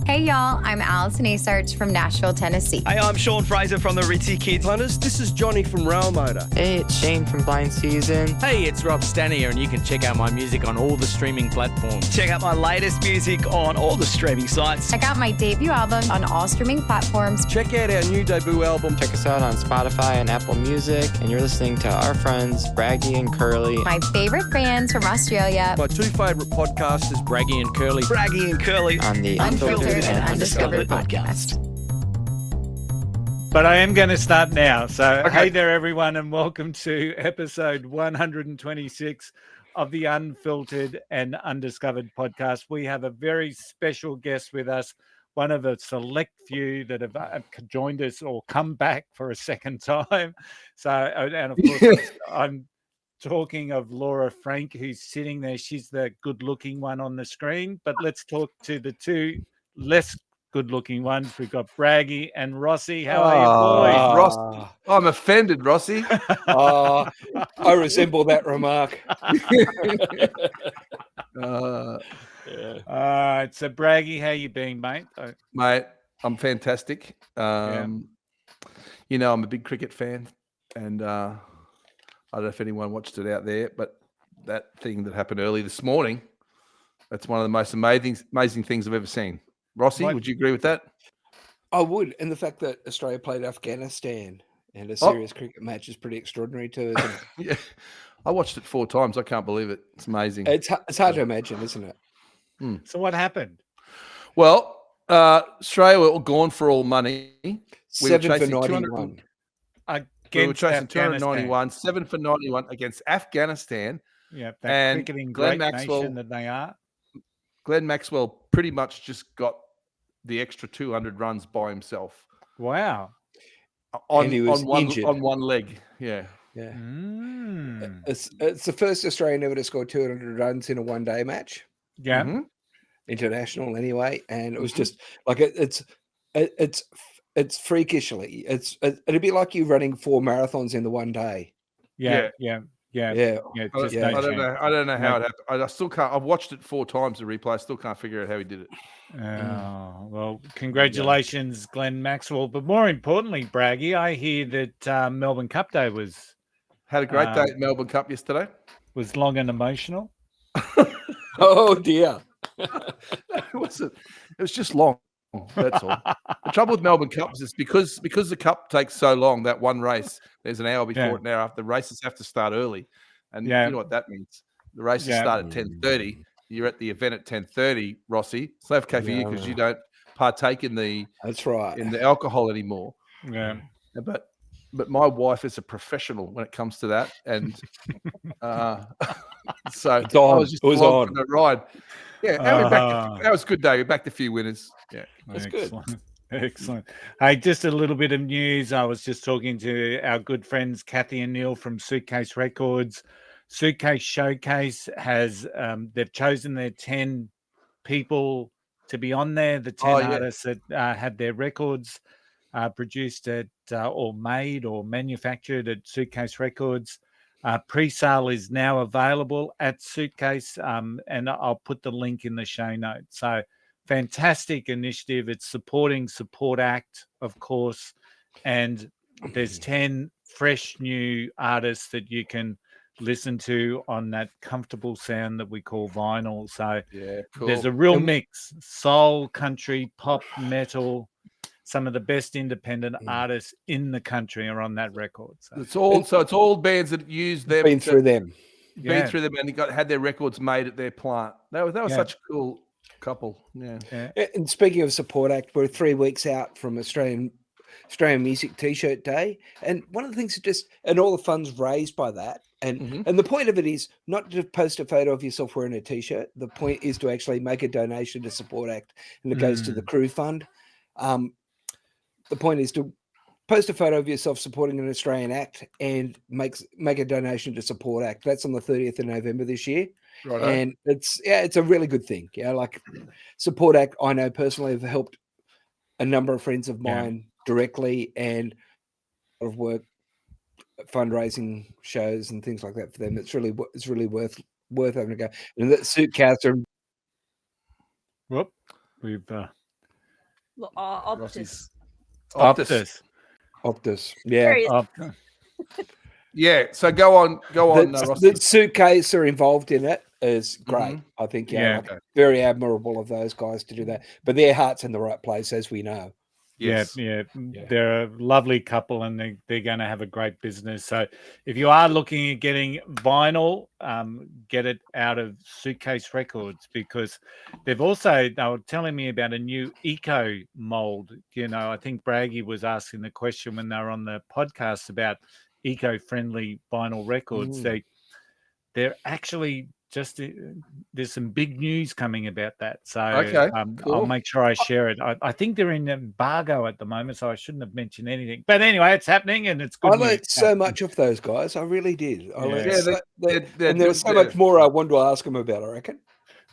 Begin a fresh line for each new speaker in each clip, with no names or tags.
Hey y'all, I'm Allison Asarch from Nashville, Tennessee.
Hey, I'm Sean Fraser from the Ritzy Kids.
Hunters, this is Johnny from Rail Motor.
Hey, it's Shane from Blind Season.
Hey, it's Rob Stanier, and you can check out my music on all the streaming platforms.
Check out my latest music on all the streaming sites.
Check out my debut album on all streaming platforms.
Check out our new debut album.
Check us out on Spotify and Apple Music. And you're listening to our friends, Braggy and Curly.
My favorite bands from Australia.
My two favourite podcasters,
Braggy and Curly.
Braggy and Curly.
On the
Unfiltered and Undiscovered podcast.
But I am going to start now. So, Hey there, everyone, and welcome to episode 126 of the Unfiltered and Undiscovered podcast. We have a very special guest with us, one of a select few that have joined us or come back for a second time. So, and of course, I'm talking of Laura Frank, who's sitting there. She's the good-looking one on the screen. But let's talk to the two less good-looking ones. We've got Braggy and Rossi. How are you, boys?
Ross, I'm offended, Rossi.
I resemble that remark.
All right, so Braggy, how you been, mate?
Mate, I'm fantastic. You know, I'm a big cricket fan, and I don't know if anyone watched it out there, but that thing that happened early this morning, that's one of the most amazing things I've ever seen. Rossi, would you agree with that?
I would, and the fact that Australia played Afghanistan and a serious cricket match is pretty extraordinary too. Isn't it?
Yeah, I watched it 4 times. I can't believe it. It's amazing.
It's hard to imagine, isn't it?
So what happened?
Well, Australia were all gone for all money. We were
7 for
chasing
91.
We were chasing 291, 7 for 91 against Afghanistan.
Yeah, that
and
cricketing
Glenn
great
Maxwell,
nation that they are.
Glenn Maxwell pretty much just got the extra 200 runs by himself.
Wow.
And he was injured.
on one leg. Yeah.
Yeah.
Mm.
It's the first Australian ever to score 200 runs in a one-day match.
Yeah.
Mm-hmm.
International anyway, and it was just like it's freakishly. It'd be like you running 4 marathons in the one day.
Yeah.
Yeah.
I don't know how it happened. I still can't. I've watched it 4 times, the replay. I still can't figure out how he did it.
Oh, well, congratulations, Glenn Maxwell. But more importantly, Braggy, I hear that Melbourne Cup Day
had a great day at Melbourne Cup yesterday.
Was long and emotional.
Oh dear.
It wasn't. It was just long. That's all. The trouble with Melbourne Cups is because the Cup takes so long, that one race, there's an hour before it, an hour after. The races have to start early. And you know what that means. The races start at 10:30. You're at the event at 10:30, Rossi. It's okay for you because you don't partake in the in the alcohol anymore.
Yeah.
But my wife is a professional when it comes to that. And so I was just along for the ride. Yeah, that was a good day. We're back to a few winners. Yeah, that's good.
Excellent. Hey, just a little bit of news. I was just talking to our good friends Kathy and Neil from Suitcase Records. Suitcase Showcase has they've chosen their 10 people to be on there. The 10 artists that had their records produced at or made or manufactured at Suitcase Records. Pre-sale is now available at Suitcase, and I'll put the link in the show notes. So fantastic initiative. It's supporting Support Act, of course, and there's 10 fresh new artists that you can listen to on that comfortable sound that we call vinyl. So there's a real mix: soul, country, pop, metal. Some of the best independent artists in the country are on that record. So
it's all bands that use them.
Been through them,
and had their records made at their plant. That was such a cool couple. Yeah.
And speaking of Support Act, we're 3 weeks out from Australian Music T-shirt Day, and one of the things and all the funds raised by that, and the point of it is not to post a photo of yourself wearing a T-shirt. The point is to actually make a donation to Support Act, and it goes to the Crew Fund. The point is to post a photo of yourself supporting an Australian act and make a donation to Support Act. That's on the 30th of November this year.
Right.
And it's a really good thing. Yeah, like Support Act, I know personally have helped a number of friends of mine directly, and a lot of work, fundraising shows and things like that for them. It's really worth having a go. And that Suitcase are.
Whoop, we've
Rossi's.
Optus.
Optus.
There
Yeah.
he is.
Optus.
Yeah. So go on, Rossi.
The suitcase are involved in it is great.
Mhm.
I think,
Yeah.
like, very admirable of those guys to do that. But their heart's in the right place, as we know.
Yes.
Yeah. They're a lovely couple, and they're going to have a great business. So if you are looking at getting vinyl, get it out of Suitcase Records, because they were telling me about a new eco mold. I think Braggy was asking the question when they were on the podcast about eco-friendly vinyl records. They're actually there's some big news coming about that. So
cool.
I'll make sure I share it. I think they're in embargo at the moment, so I shouldn't have mentioned anything. But anyway, it's happening, and it's good.
I learned so much of those guys. I really did. I learned
they're
there's so much more I wanted to ask them about, I reckon.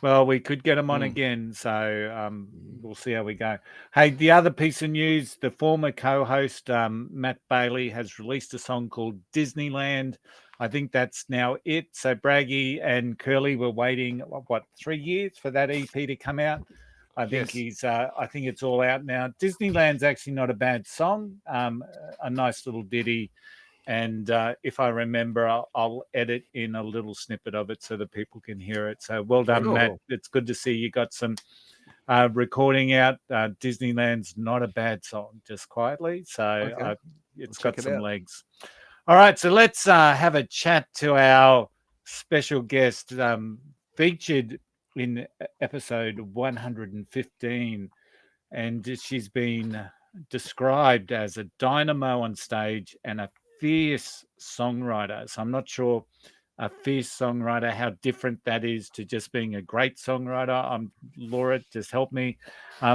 Well, we could get them on again, so we'll see how we go. Hey, the other piece of news, the former co-host, Matt Bailey, has released a song called Disneyland. I think that's now it. So Braggy and Curly were waiting, 3 years for that EP to come out. I think I think it's all out now. Disneyland's actually not a bad song, a nice little ditty. And if I remember, I'll edit in a little snippet of it so that people can hear it. So well done, Matt. It's good to see you got some recording out. Disneyland's not a bad song, just quietly. So it's got some legs. All right, so let's have a chat to our special guest featured in episode 115. And she's been described as a dynamo on stage and a fierce songwriter. So I'm not sure a fierce songwriter, how different that is to just being a great songwriter. Laura, just help me.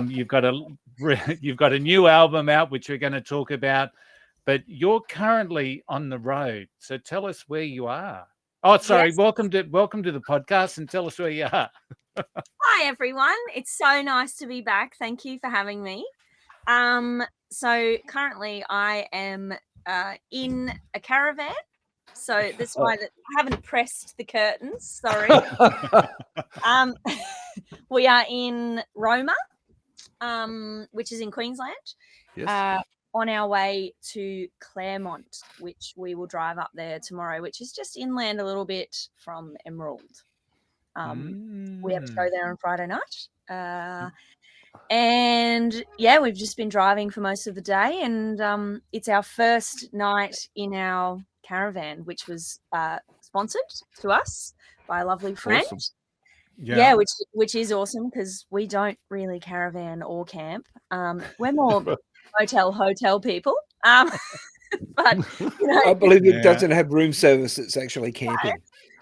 You've got a new album out, which we're going to talk about, but you're currently on the road. So tell us where you are. Oh, sorry. Yes. Welcome to the podcast, and tell us where you are.
Hi, everyone. It's so nice to be back. Thank you for having me. So currently I am in a caravan, so that's why I haven't pressed the curtains. Sorry. We are in Roma, which is in Queensland. Yes. On our way to Claremont, which we will drive up there tomorrow, which is just inland a little bit from Emerald. We have to go there on Friday night. And we've just been driving for most of the day, and it's our first night in our caravan, which was sponsored to us by a lovely friend. Awesome. Yeah, which is awesome because we don't really caravan or camp. We're more hotel people. But
I believe it doesn't have room service. It's actually camping.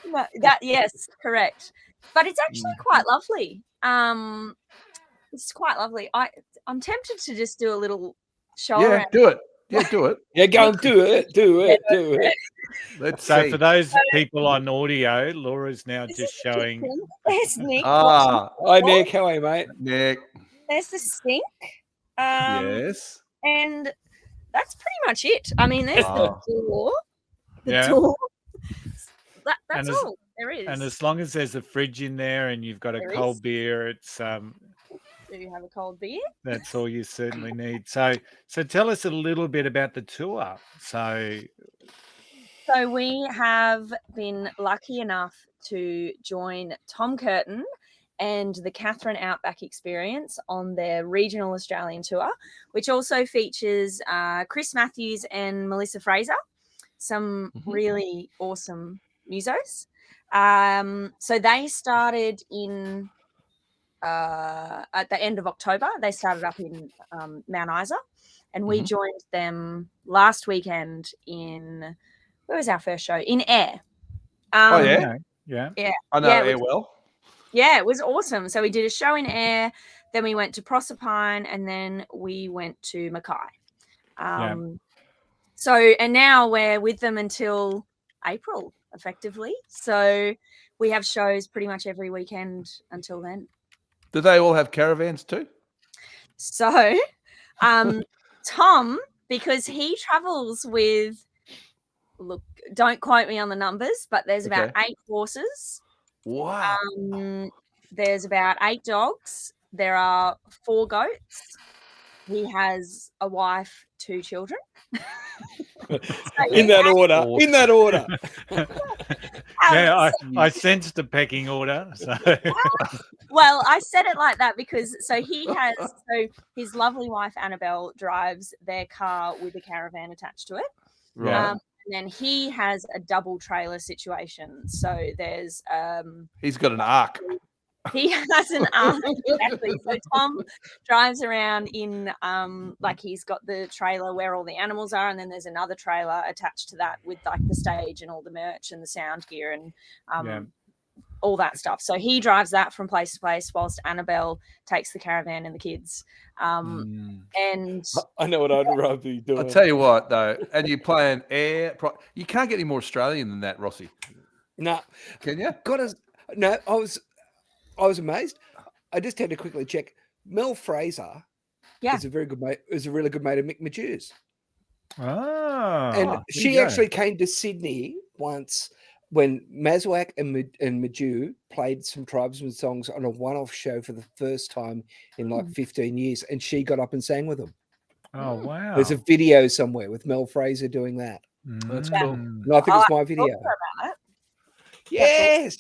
No, yes, correct. But it's actually quite lovely. It's quite lovely. I'm tempted to just do a little show around.
Do it. Yeah, do it.
Yeah, go and do it.
Let's see.
For those people on audio, Laura's now just showing.
There's Nick.
Hi, Nick. How are you, mate?
Nick.
There's the sink.
Yes.
And that's pretty much it. I mean, there's the door. The door. That's all there is.
And as long as there's a fridge in there and you've got a cold beer, it's
Do you have a cold beer?
That's all you certainly need. So tell us a little bit about the tour. So
we have been lucky enough to join Tom Curtin and the Katherine Outback Experience on their regional Australian tour, which also features Chris Matthews and Melissa Fraser, some really awesome musos. So they started in at the end of October. They started up in Mount Isa, and we joined them last weekend in, where was our first show? In Air.
Yeah. I know Air well.
Yeah, it was awesome. So we did a show in Air, then we went to Proserpine, and then we went to Mackay. So, and now we're with them until April, effectively. So we have shows pretty much every weekend until then.
Do they all have caravans too?
So, Tom, because he travels with, look, don't quote me on the numbers, but there's about 8 horses.
Wow.
There's about 8 dogs. There are 4 goats. he has a wife, 2 children.
In that order. In that order.
Yeah, I sensed the pecking order. So
Well, I said it like that because his lovely wife Annabelle drives their car with a caravan attached to it.
Right.
And then he has a double trailer situation. So there's
He's got an arc.
he has an arm. Exactly. So Tom drives around in like he's got the trailer where all the animals are, and then there's another trailer attached to that with like the stage and all the merch and the sound gear and all that stuff. So he drives that from place to place whilst Annabelle takes the caravan and the kids. And
I know what I'd rather be doing.
I'll tell you what, though, and you're playing you can't get any more Australian than that, Rossi.
No.
Can you?
No, I was amazed. I just had to quickly check. Mel Fraser is a very good mate, is a really good mate of Mick Majew's. And she actually came to Sydney once when Mazwak and Majew played some tribesman songs on a one-off show for the first time in like 15 years, and she got up and sang with them.
Oh, wow.
There's a video somewhere with Mel Fraser doing that.
That's cool.
And I think it's my video.
About it.
Yes,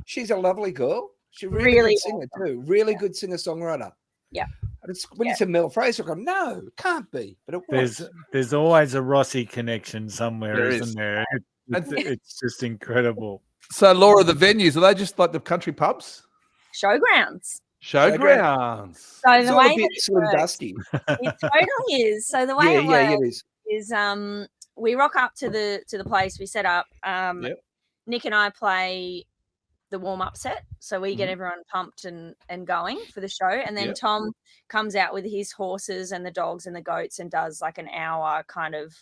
she's a lovely girl. She's really good singer too. Really good singer-songwriter.
Yeah.
When you said Mel Fraser, I go, no, it can't be. But it was.
There's always a Rossi connection somewhere,
There
isn't there? It's just incredible.
So, Laura, the venues, are they just like the country pubs?
Showgrounds.
Showgrounds.
So
It's
the
all
way
a bit slim dusty.
it totally is. So the way it works is we rock up to the place, we set up. Nick and I play the warm-up set, so we get everyone pumped and going for the show, and then Tom comes out with his horses and the dogs and the goats and does like an hour kind of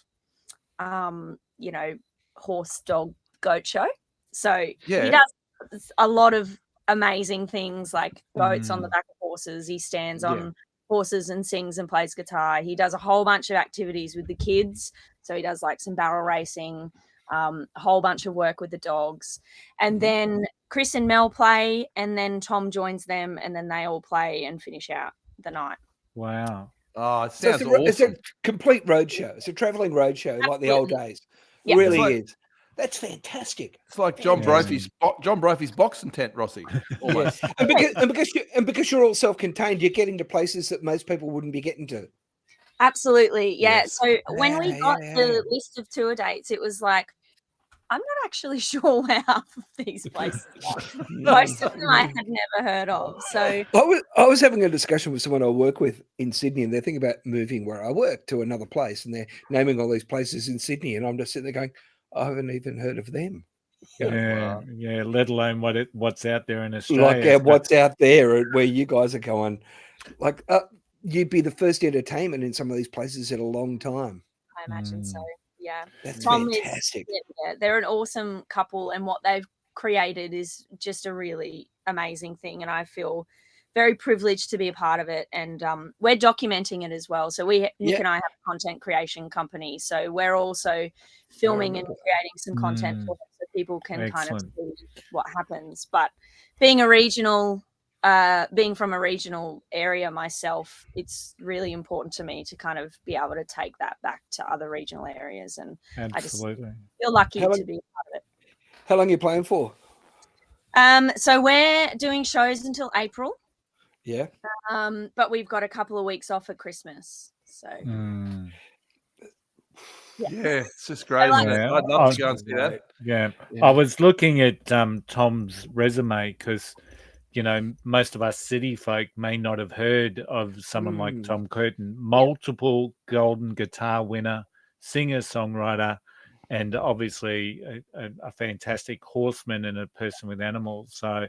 horse, dog, goat show. So he does a lot of amazing things like goats on the back of horses. He stands on horses and sings and plays guitar. He does a whole bunch of activities with the kids. So he does like some barrel racing, a whole bunch of work with the dogs. And then Chris and Mel play, and then Tom joins them, and then they all play and finish out the night.
Wow.
Oh, it sounds awesome.
It's a complete road show. It's a traveling road show like the old days.
Yeah.
It really is. That's fantastic.
It's like John Brophy's boxing tent, Rossi. Almost.
And because you're all self-contained, you're getting to places that most people wouldn't be getting to.
Absolutely. Yeah. So when we got the list of tour dates, it was like, I'm not actually sure where half of these places are. Most of them I had never heard of. So
I was having a discussion with someone I work with in Sydney, and they're thinking about moving where I work to another place, and they're naming all these places in Sydney, and I'm just sitting there going, I haven't even heard of them.
Yeah, let alone what's out there in Australia.
Like what's out there where you guys are going. Like you'd be the first entertainment in some of these places in a long time.
I imagine so. Yeah,
that's
Tom
fantastic.
They're an awesome couple, and what they've created is just a really amazing thing, and I feel very privileged to be a part of it. And we're documenting it as well. So Nick and I have a content creation company, so we're also filming and creating some content for them so people can kind of see what happens. But being from a regional area myself, it's really important to me to kind of be able to take that back to other regional areas. And
absolutely.
I just feel lucky to be a part of it.
How long are you playing for?
So we're doing shows until April.
Yeah.
But we've got a couple of weeks off at Christmas. So
it's just great. I'd love to go and see that.
Yeah. I was looking at Tom's resume because most of us city folk may not have heard of someone like Tom Curtin, multiple Golden Guitar winner, singer-songwriter, and obviously a fantastic horseman and a person with animals. So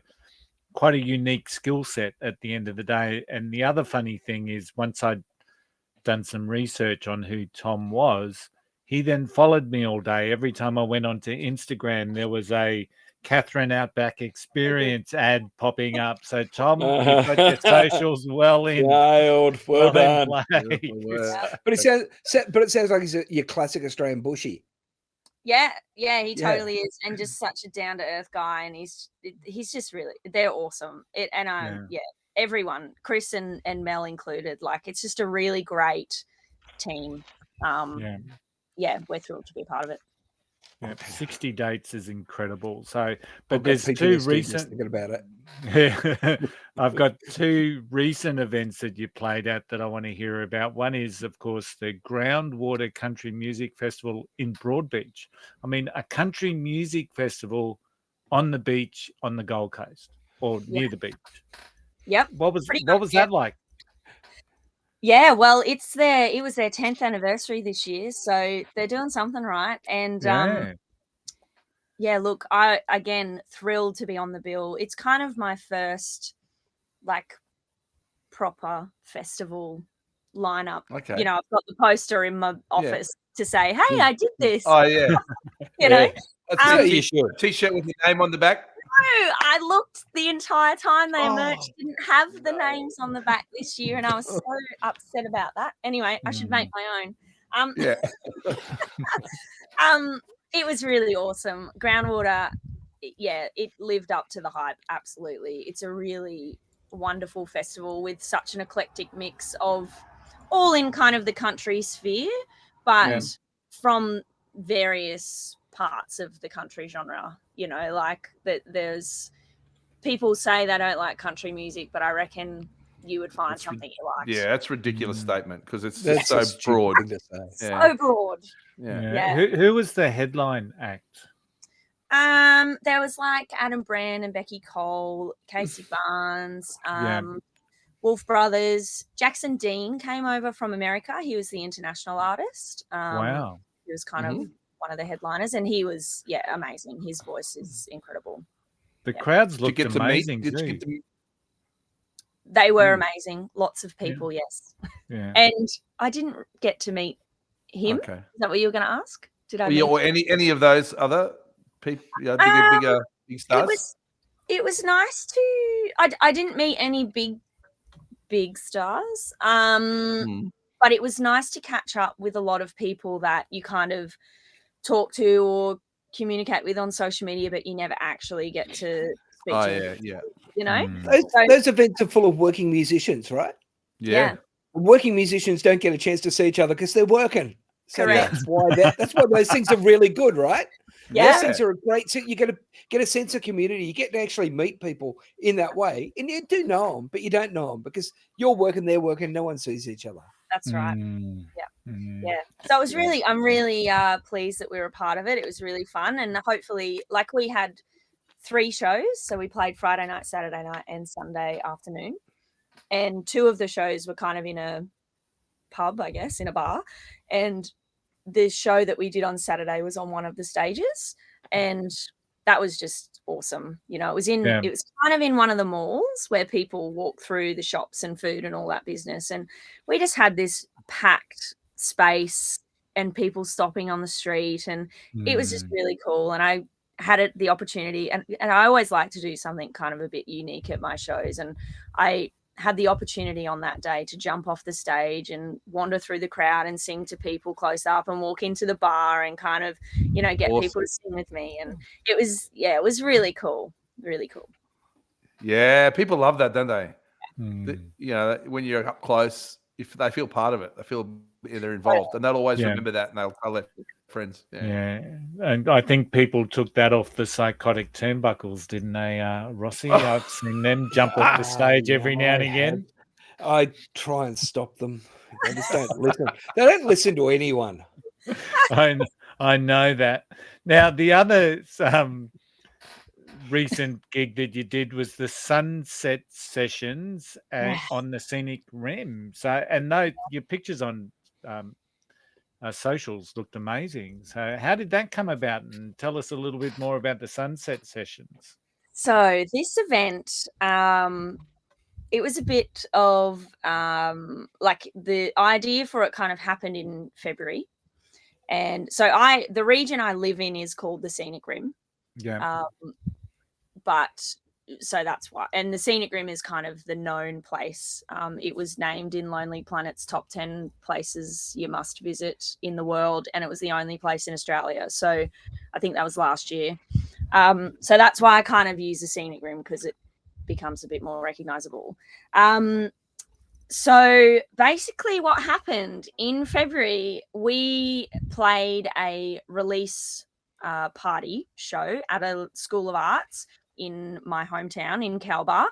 quite a unique skill set at the end of the day. And the other funny thing is once I'd done some research on who Tom was, he then followed me all day. Every time I went onto Instagram, there was a Katherine Outback experience ad popping up. So Tom, you've got your socials well in.
Nailed. Well done. But it sounds like he's your classic Australian bushy.
Yeah, he totally is, and just such a down to earth guy, and he's just really, they're awesome. everyone, Chris and Mel included. Like, it's just a really great team. Yeah, we're thrilled to be a part of it.
Yeah, 60 dates is incredible. So, but
I've got
there's two
PTSD just
recent.
thinking about it.
Yeah, I've got two recent events that you played at that I want to hear about. One is, of course, the Groundwater Country Music Festival in Broadbeach. I mean, a country music festival on the beach on the Gold Coast or near the beach.
Yep.
What was that like?
Yeah, well, it was their 10th anniversary this year, so they're doing something right. And yeah, look, I again thrilled to be on the bill. It's kind of my first like proper festival lineup.
Okay.
You know, I've got the poster in my office to say, "Hey, I did this."
Oh yeah.
You know,
That's you should. T-shirt with your name on the back.
No, I looked the entire time. Their merch didn't have the names on the back this year, and I was so upset about that. Anyway, I should make my own.
Yeah.
It was really awesome. Groundwater, yeah, it lived up to the hype. Absolutely, it's a really wonderful festival with such an eclectic mix of all in kind of the country sphere, but from various parts of the country genre. You know, like that there's people say they don't like country music, but I reckon you would find something you like.
Yeah, that's a ridiculous statement because it's
That's
so broad.
So broad.
Yeah. Who was the headline act?
There was like Adam Brand and Becky Cole, Casey Barnes, Wolf Brothers. Jackson Dean came over from America. He was the international artist.
Wow.
He was kind of one of the headliners, and he was amazing. His voice is incredible.
The crowds looked amazing too.
They were amazing. Lots of people, yes.
Yeah.
And I didn't get to meet him.
Okay.
Is that what you were going to ask? Did I?
Or any of those other people, big stars?
It was nice to. I didn't meet any big stars. But it was nice to catch up with a lot of people that you kind of talk to or communicate with on social media, but you never actually get to speak to.
Yeah.
You know,
those events are full of working musicians, right?
Yeah.
Working musicians don't get a chance to see each other because they're working. So
Correct.
that's why those things are really good, right?
Yeah.
Those things are a great. So you get a sense of community. You get to actually meet people in that way, and you do know them, but you don't know them because you're working, they're working. No one sees each other.
That's right. Yeah. So I'm really pleased that we were a part of it. It was really fun, and hopefully, like, we had 3 shows. So we played Friday night, Saturday night, and Sunday afternoon. And 2 of the shows were kind of in a pub, I guess, in a bar. And the show that we did on Saturday was on one of the stages, and that was just awesome. You know, it was kind of in one of the malls where people walk through the shops and food and all that business. And we just had this packed space and people stopping on the street, and it was just really cool. And I had the opportunity, and I always like to do something kind of a bit unique at my shows. And I had the opportunity on that day to jump off the stage and wander through the crowd and sing to people close up and walk into the bar and kind of, you know, get people to sing with me. And it was really cool. Really cool.
Yeah. People love that, don't they? You know, when you're up close, if they feel part of it, they feel they're involved, and they'll always remember that, and they'll tell their friends. Yeah.
And I think people took that off the psychotic turnbuckles, didn't they, Rossi? I've seen them jump off the stage every now and again.
I try and stop them. They just don't listen. They don't listen to anyone.
I know that. Now, the other recent gig that you did was the sunset sessions on the Scenic Rim. So, and your pictures on socials looked amazing. So how did that come about? And tell us a little bit more about the sunset sessions.
So this event, it was a bit of like the idea for it kind of happened in February. And so the region I live in is called the Scenic Rim.
Yeah.
But so that's why. And the Scenic Rim is kind of the known place. It was named in Lonely Planet's top 10 places you must visit in the world. And it was the only place in Australia. So I think that was last year. So that's why I kind of use the Scenic Rim, because becomes a bit more recognizable. So basically what happened in February, we played a release party show at a School of Arts in my hometown in Calbar.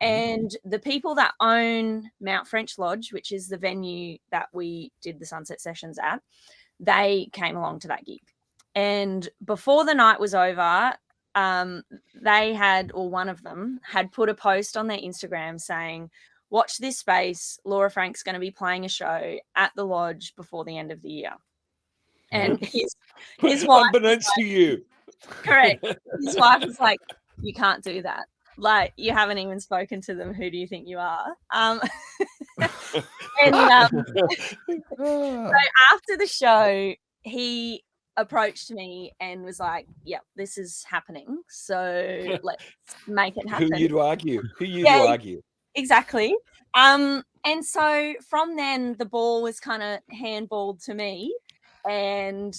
And the people that own Mount French Lodge, which is the venue that we did the sunset sessions at, they came along to that gig. And before the night was over, they had, or one of them had put a post on their Instagram saying, watch this space, Laura Frank's going to be playing a show at the lodge before the end of the year. And his wife,
unbeknownst to you,
correct, his wife was like, you can't do that. Like, you haven't even spoken to them. Who do you think you are? And so after the show, he approached me and was like, yep, this is happening. So let's make it happen.
Who you to argue? To argue?
Exactly. And so from then, the ball was kind of handballed to me, and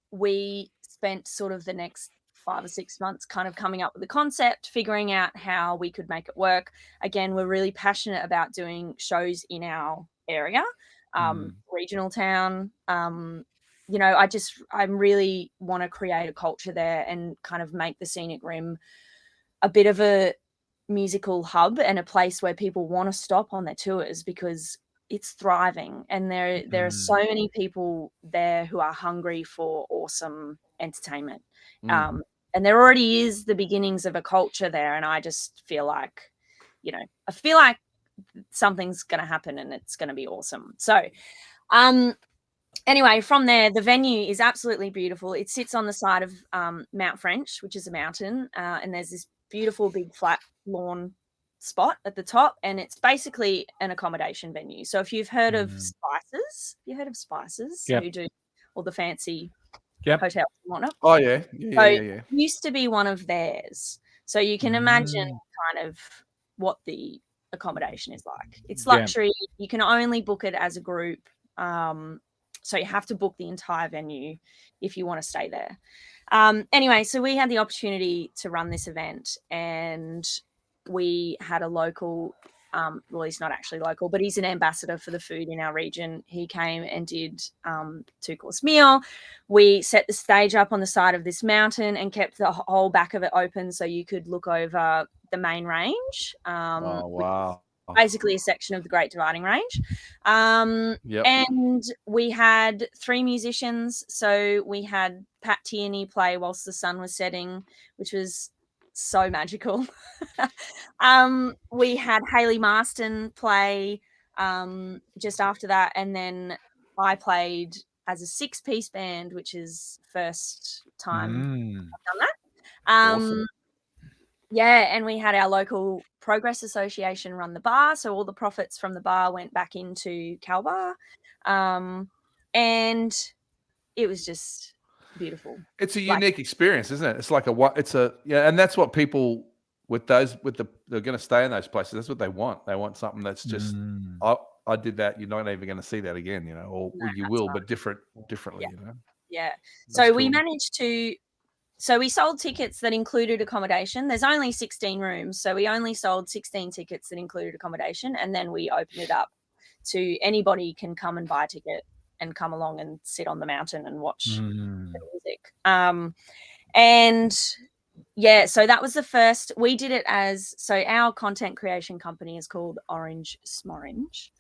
we spent sort of the next 5 or 6 months kind of coming up with the concept, figuring out how we could make it work. Again, we're really passionate about doing shows in our area, regional town. You know, I really want to create a culture there and kind of make the Scenic Rim a bit of a musical hub and a place where people want to stop on their tours, because it's thriving, and there are so many people there who are hungry for awesome entertainment. And there already is the beginnings of a culture there, and I just feel like, you know, something's going to happen and it's going to be awesome. So anyway, from there, the venue is absolutely beautiful. It sits on the side of Mount French, which is a mountain, and there's this beautiful big flat lawn spot at the top, and it's basically an accommodation venue. So if you've heard of Spices, who do all the fancy hotels and whatnot.
Oh yeah.
It used to be one of theirs. So you can imagine kind of what the accommodation is like. It's luxury. You can only book it as a group. So you have to book the entire venue if you want to stay there. Anyway, so we had the opportunity to run this event, and we had a local, well, he's not actually local, but he's an ambassador for the food in our region. He came and did 2-course meal. We set the stage up on the side of this mountain and kept the whole back of it open so you could look over the main range.
Oh, wow.
Basically a section of the Great Dividing Range. And we had 3 musicians. So we had Pat Tierney play whilst the sun was setting, which was so magical. We had Hayley Marston play just after that, and then I played as a 6-piece band, which is first time I've done that.
Awesome.
Yeah, and we had our local Progress Association run the bar, so all the profits from the bar went back into Calbar, and it was just beautiful.
It's a unique experience, isn't it? It's like and that's what people they're going to stay in those places. That's what they want. They want something that's just, I did that. You're not even going to see that again, you know, or you will, but differently, you know?
Yeah.
That's
so we
cool.
managed to, so we sold tickets that included accommodation. There's only 16 rooms. So we only sold 16 tickets that included accommodation. And then we opened it up to anybody can come and buy a ticket and come along and sit on the mountain and watch the music. And yeah, so that was the first. We did it as, so our content creation company is called Orange Smorange.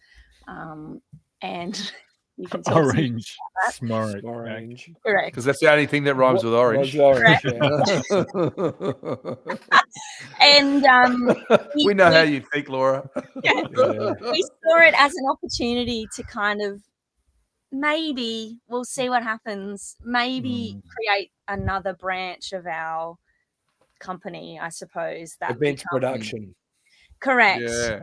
And you can tell
Orange Smorange.
Correct.
Because that's the only thing that rhymes with orange.
And
we know how you think, Laura.
We saw it as an opportunity to kind of, maybe we'll see what happens, maybe create another branch of our company, I suppose. That
events production.
Correct.
Yeah.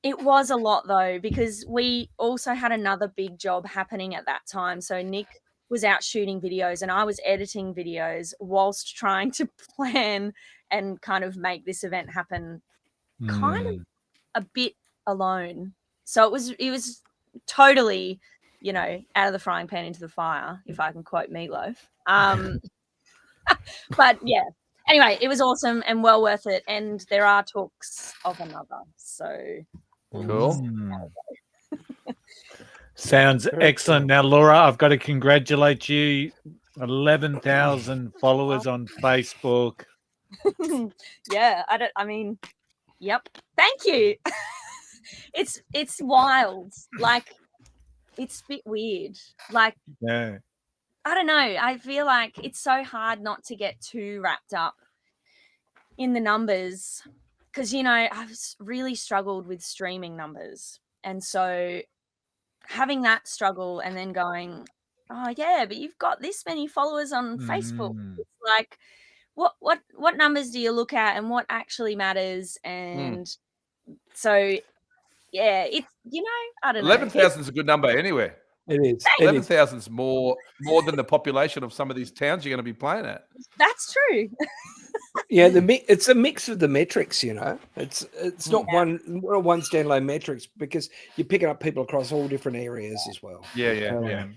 It was a lot though, because we also had another big job happening at that time. So Nick was out shooting videos and I was editing videos whilst trying to plan and kind of make this event happen kind of a bit alone. So it was totally, you know, out of the frying pan into the fire, if I can quote Meatloaf. But yeah, Anyway, it was awesome and well worth it. And there are talks of another. So
Cool.
Sounds excellent. Now, Laura, I've got to congratulate you. 11,000 followers on Facebook.
yeah, yep. Thank you. It's wild. Like, it's a bit weird. Like,
Yeah.
I don't know. I feel like it's so hard not to get too wrapped up in the numbers because, I've really struggled with streaming numbers. And so having that struggle and then going, oh, yeah, but you've got this many followers on Facebook. It's like, what numbers do you look at and what actually matters? And so, yeah, it's, I don't know.
11,000 is a good number anywhere.
It is.
11,000 is more than the population of some of these towns you're going to be playing at.
That's true.
Yeah, it's a mix of the metrics. It's not one standalone metrics because you're picking up people across all different areas as well.
Yeah.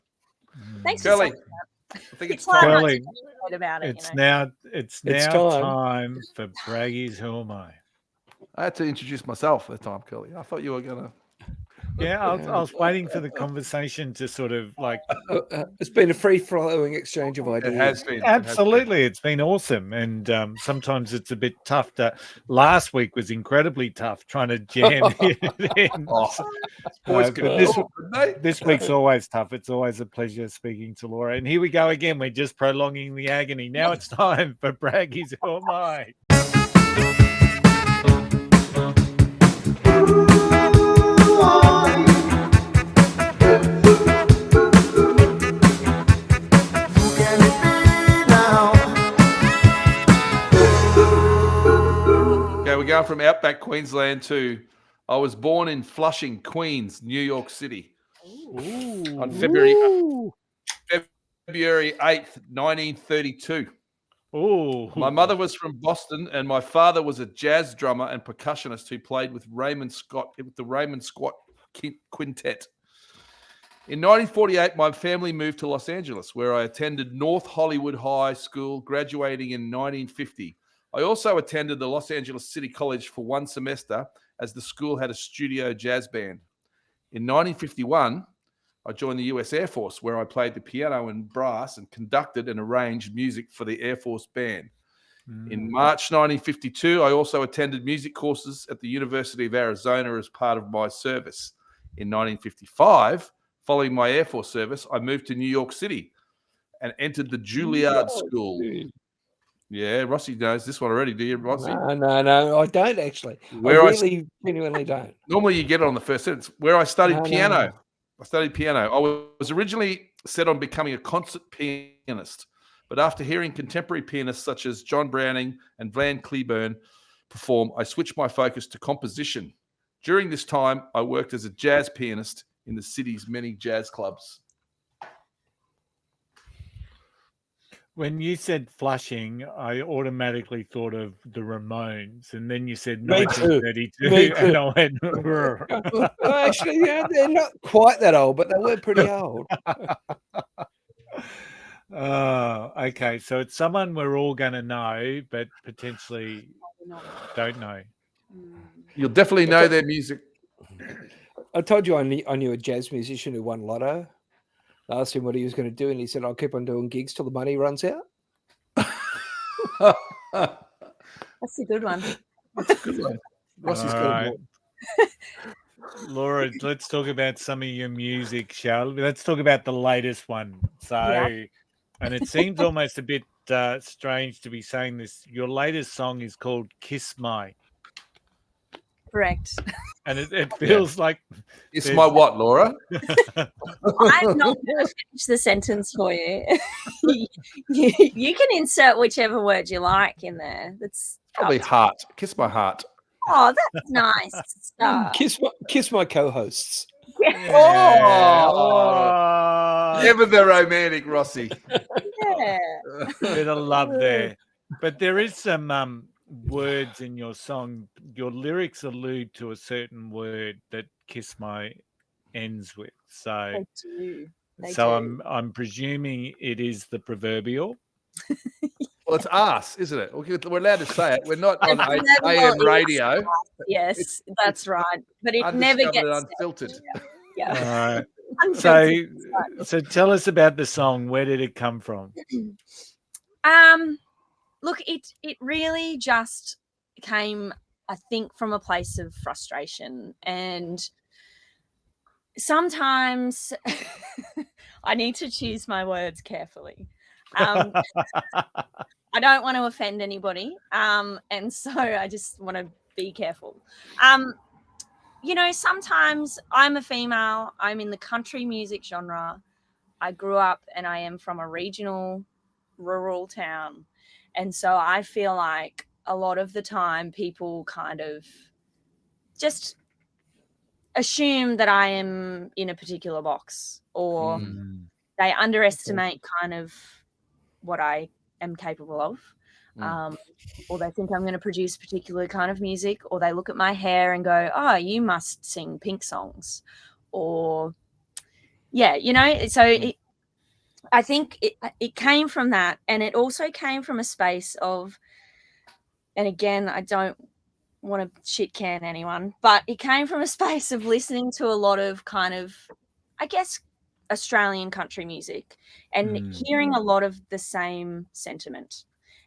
Thanks,
Curly.
I
think it's
time.
Curly,
About it,
it's now time for Braggies. Who am I?
I had to introduce myself at the time, Curly. I thought you were going to.
Yeah, I was waiting for the conversation to sort of like.
It's been a free-flowing exchange of ideas.
It has been.
Absolutely. It's been awesome. And sometimes it's a bit tough last week was incredibly tough trying to jam it in. This week's always tough. It's always a pleasure speaking to Laura. And here we go again. We're just prolonging the agony. Now it's time for Braggies. Who am I?
We're going from Outback Queensland to I was born in Flushing, Queens, New York City on February 8th, 1932. My mother was from Boston and my father was a jazz drummer and percussionist who played with the Raymond Scott Quintet. In 1948, my family moved to Los Angeles, where I attended North Hollywood High School, graduating in 1950. I also attended the Los Angeles City College for one semester as the school had a studio jazz band. In 1951, I joined the US Air Force, where I played the piano and brass and conducted and arranged music for the Air Force Band. In March 1952, I also attended music courses at the University of Arizona as part of my service. In 1955, following my Air Force service, I moved to New York City and entered the Juilliard School. Yeah, Rossi knows this one already, do you, Rossi?
No, I don't actually. Genuinely don't.
Normally you get it on the first sentence. Where I studied piano. No. I studied piano. I was originally set on becoming a concert pianist, but after hearing contemporary pianists such as John Browning and Van Cliburn perform, I switched my focus to composition. During this time, I worked as a jazz pianist in the city's many jazz clubs.
When you said Flushing, I automatically thought of the Ramones, and then you said 1932, and I went.
Actually, they're not quite that old, but they were pretty old.
Okay, so it's someone we're all going to know, but potentially don't know.
You'll definitely know their music.
I told you I knew a jazz musician who won Lotto. I asked him what he was going to do, and he said, I'll keep on doing gigs till the money runs out.
That's a good one.
That's a good one. Rossi's got it.
Laura, let's talk about some of your music, shall we? Let's talk about the latest one. And it seems almost a bit strange to be saying this. Your latest song is called Kiss My.
Correct.
And it feels like...
It's my what, Laura?
I'm not going to finish the sentence for you. You can insert whichever word you like in there. That's
probably heart. Kiss my heart.
Oh, that's nice.
Kiss my co-hosts.
Yeah.
Oh. Never the romantic, Rossi.
Yeah.
Bit of love there. But there is some... words in your song. Your lyrics allude to a certain word that Kiss My ends with. So
They do.
I'm presuming it is the proverbial.
Well, it's us, isn't it? We're allowed to say it. We're not on
Never
AM
will
radio.
Yes, that's right. But it never
Undiscovered
gets
and unfiltered.
Yeah.
All right.
Unfiltered.
So tell us about the song. Where did it come from?
Look, it really just came, I think, from a place of frustration. And sometimes I need to choose my words carefully. I don't want to offend anybody. And so I just want to be careful. Sometimes I'm a female. I'm in the country music genre. I grew up and I am from a regional, rural town. And so I feel like a lot of the time people kind of just assume that I am in a particular box, or they underestimate kind of what I am capable of. Or they think I'm going to produce a particular kind of music, or they look at my hair and go, oh, you must sing Pink songs. Or, I think it came from that. And it also came from a space of, and again, I don't want to shit can anyone, but it came from a space of listening to a lot of kind of, I guess, Australian country music and hearing a lot of the same sentiment.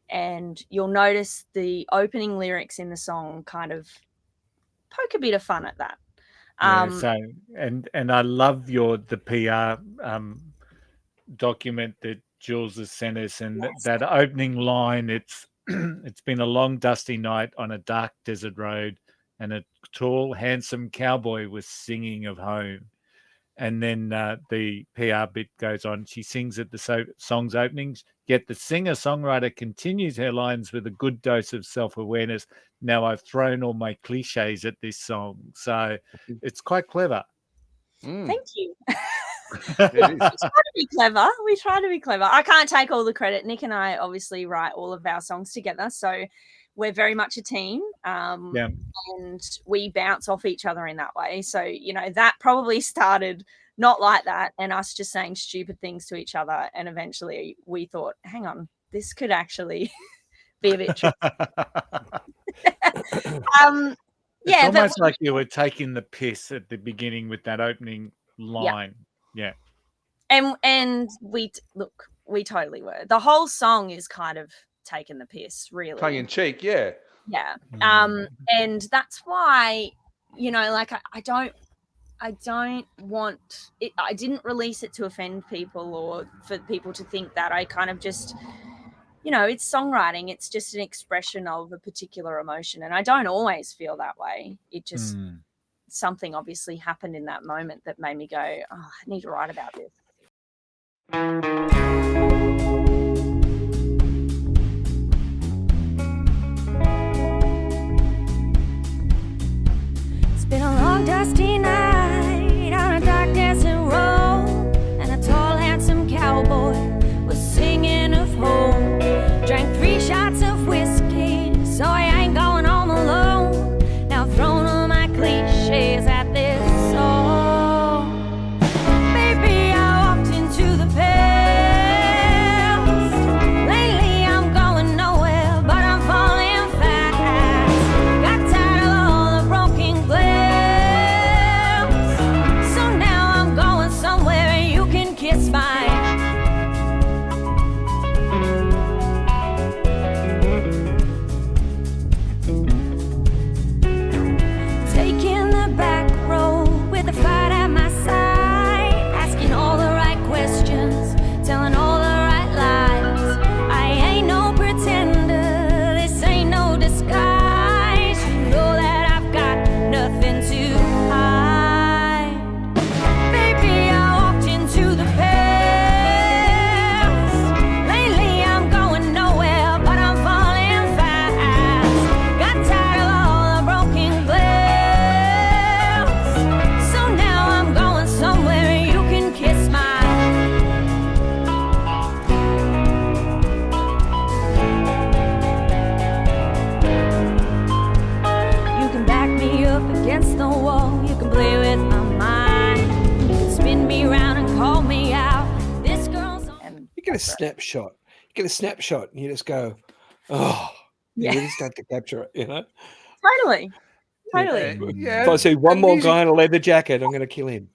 And you'll notice the opening lyrics in the song kind of poke a bit of fun at that.
And I love the PR document that Jules has sent us, and that opening line, it's been a long dusty night on a dark desert road, and a tall handsome cowboy was singing of home. And then the PR bit goes on. She sings at the song's openings, yet the singer-songwriter continues her lines with a good dose of self-awareness. Now I've thrown all my cliches at this song. So it's quite clever.
Thank you. We try to be clever. I can't take all the credit. Nick and I obviously write all of our songs together. So we're very much a team. And we bounce off each other in that way. So, that probably started not like that, and us just saying stupid things to each other. And eventually we thought, hang on, this could actually be a bit tricky.
It's almost like you were taking the piss at the beginning with that opening line. Yeah.
And we totally were. The whole song is kind of taking the piss, really.
Tongue in cheek, yeah.
Yeah. And that's why, I don't want it. I didn't release it to offend people or for people to think that. I kind of just, it's songwriting. It's just an expression of a particular emotion. And I don't always feel that way. It just, something obviously happened in that moment that made me go, oh, I need to write about this.
It's been a long dusty night on a dark desert road, and a tall handsome cowboy was singing of home. Drank 3 shots of whiskey, so I ain't going home alone. Now I've thrown all my cliches at this song. Baby, I walked into the past. Lately I'm going nowhere, but I'm falling fast. Got tired of all the broken glass, so now I'm going somewhere you can kiss my. Taking the back road with a fight at my side, asking all the right questions, telling all the right lies. I ain't no pretender, this ain't no disguise. You know that I've got nothing to hide. Baby, I walked into the past. Lately I'm going nowhere, but I'm falling fast. Got tired of all the broken glass, so now I'm going somewhere you can kiss my. You can back me up against the wall, you can play with my mind, you can spin me round and call me out. This girl's on.
You get a snapshot. get a snapshot and you just go, oh, you really start to capture it, you know?
Totally.
If I see one more guy in a leather jacket, I'm going to kill him.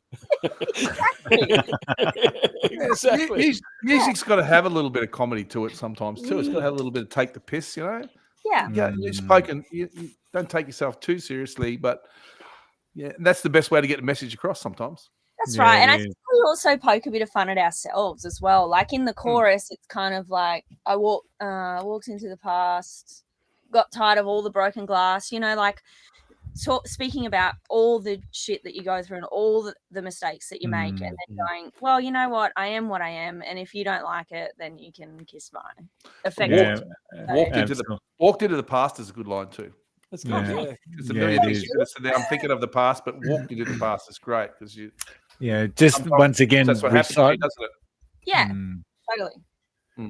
Exactly. Music's got to have a little bit of comedy to it sometimes too. It's got to have a little bit of take the piss, you know?
Yeah.
You've spoken, you don't take yourself too seriously, but that's the best way to get the message across sometimes.
That's right. And I think we also poke a bit of fun at ourselves as well. Like in the chorus, it's kind of like I walked into the past, got tired of all the broken glass, you know, like speaking about all the shit that you go through and all the mistakes that you make, and then going, well, you know what I am, and if you don't like it, then you can kiss my affection.
Walked into the past is a good line too.
That's good.
It's a million things you could have said there. I'm thinking of the past, but walked into the past is great because you.
Yeah, just once again,
that's what happens, doesn't it?
Yeah, totally.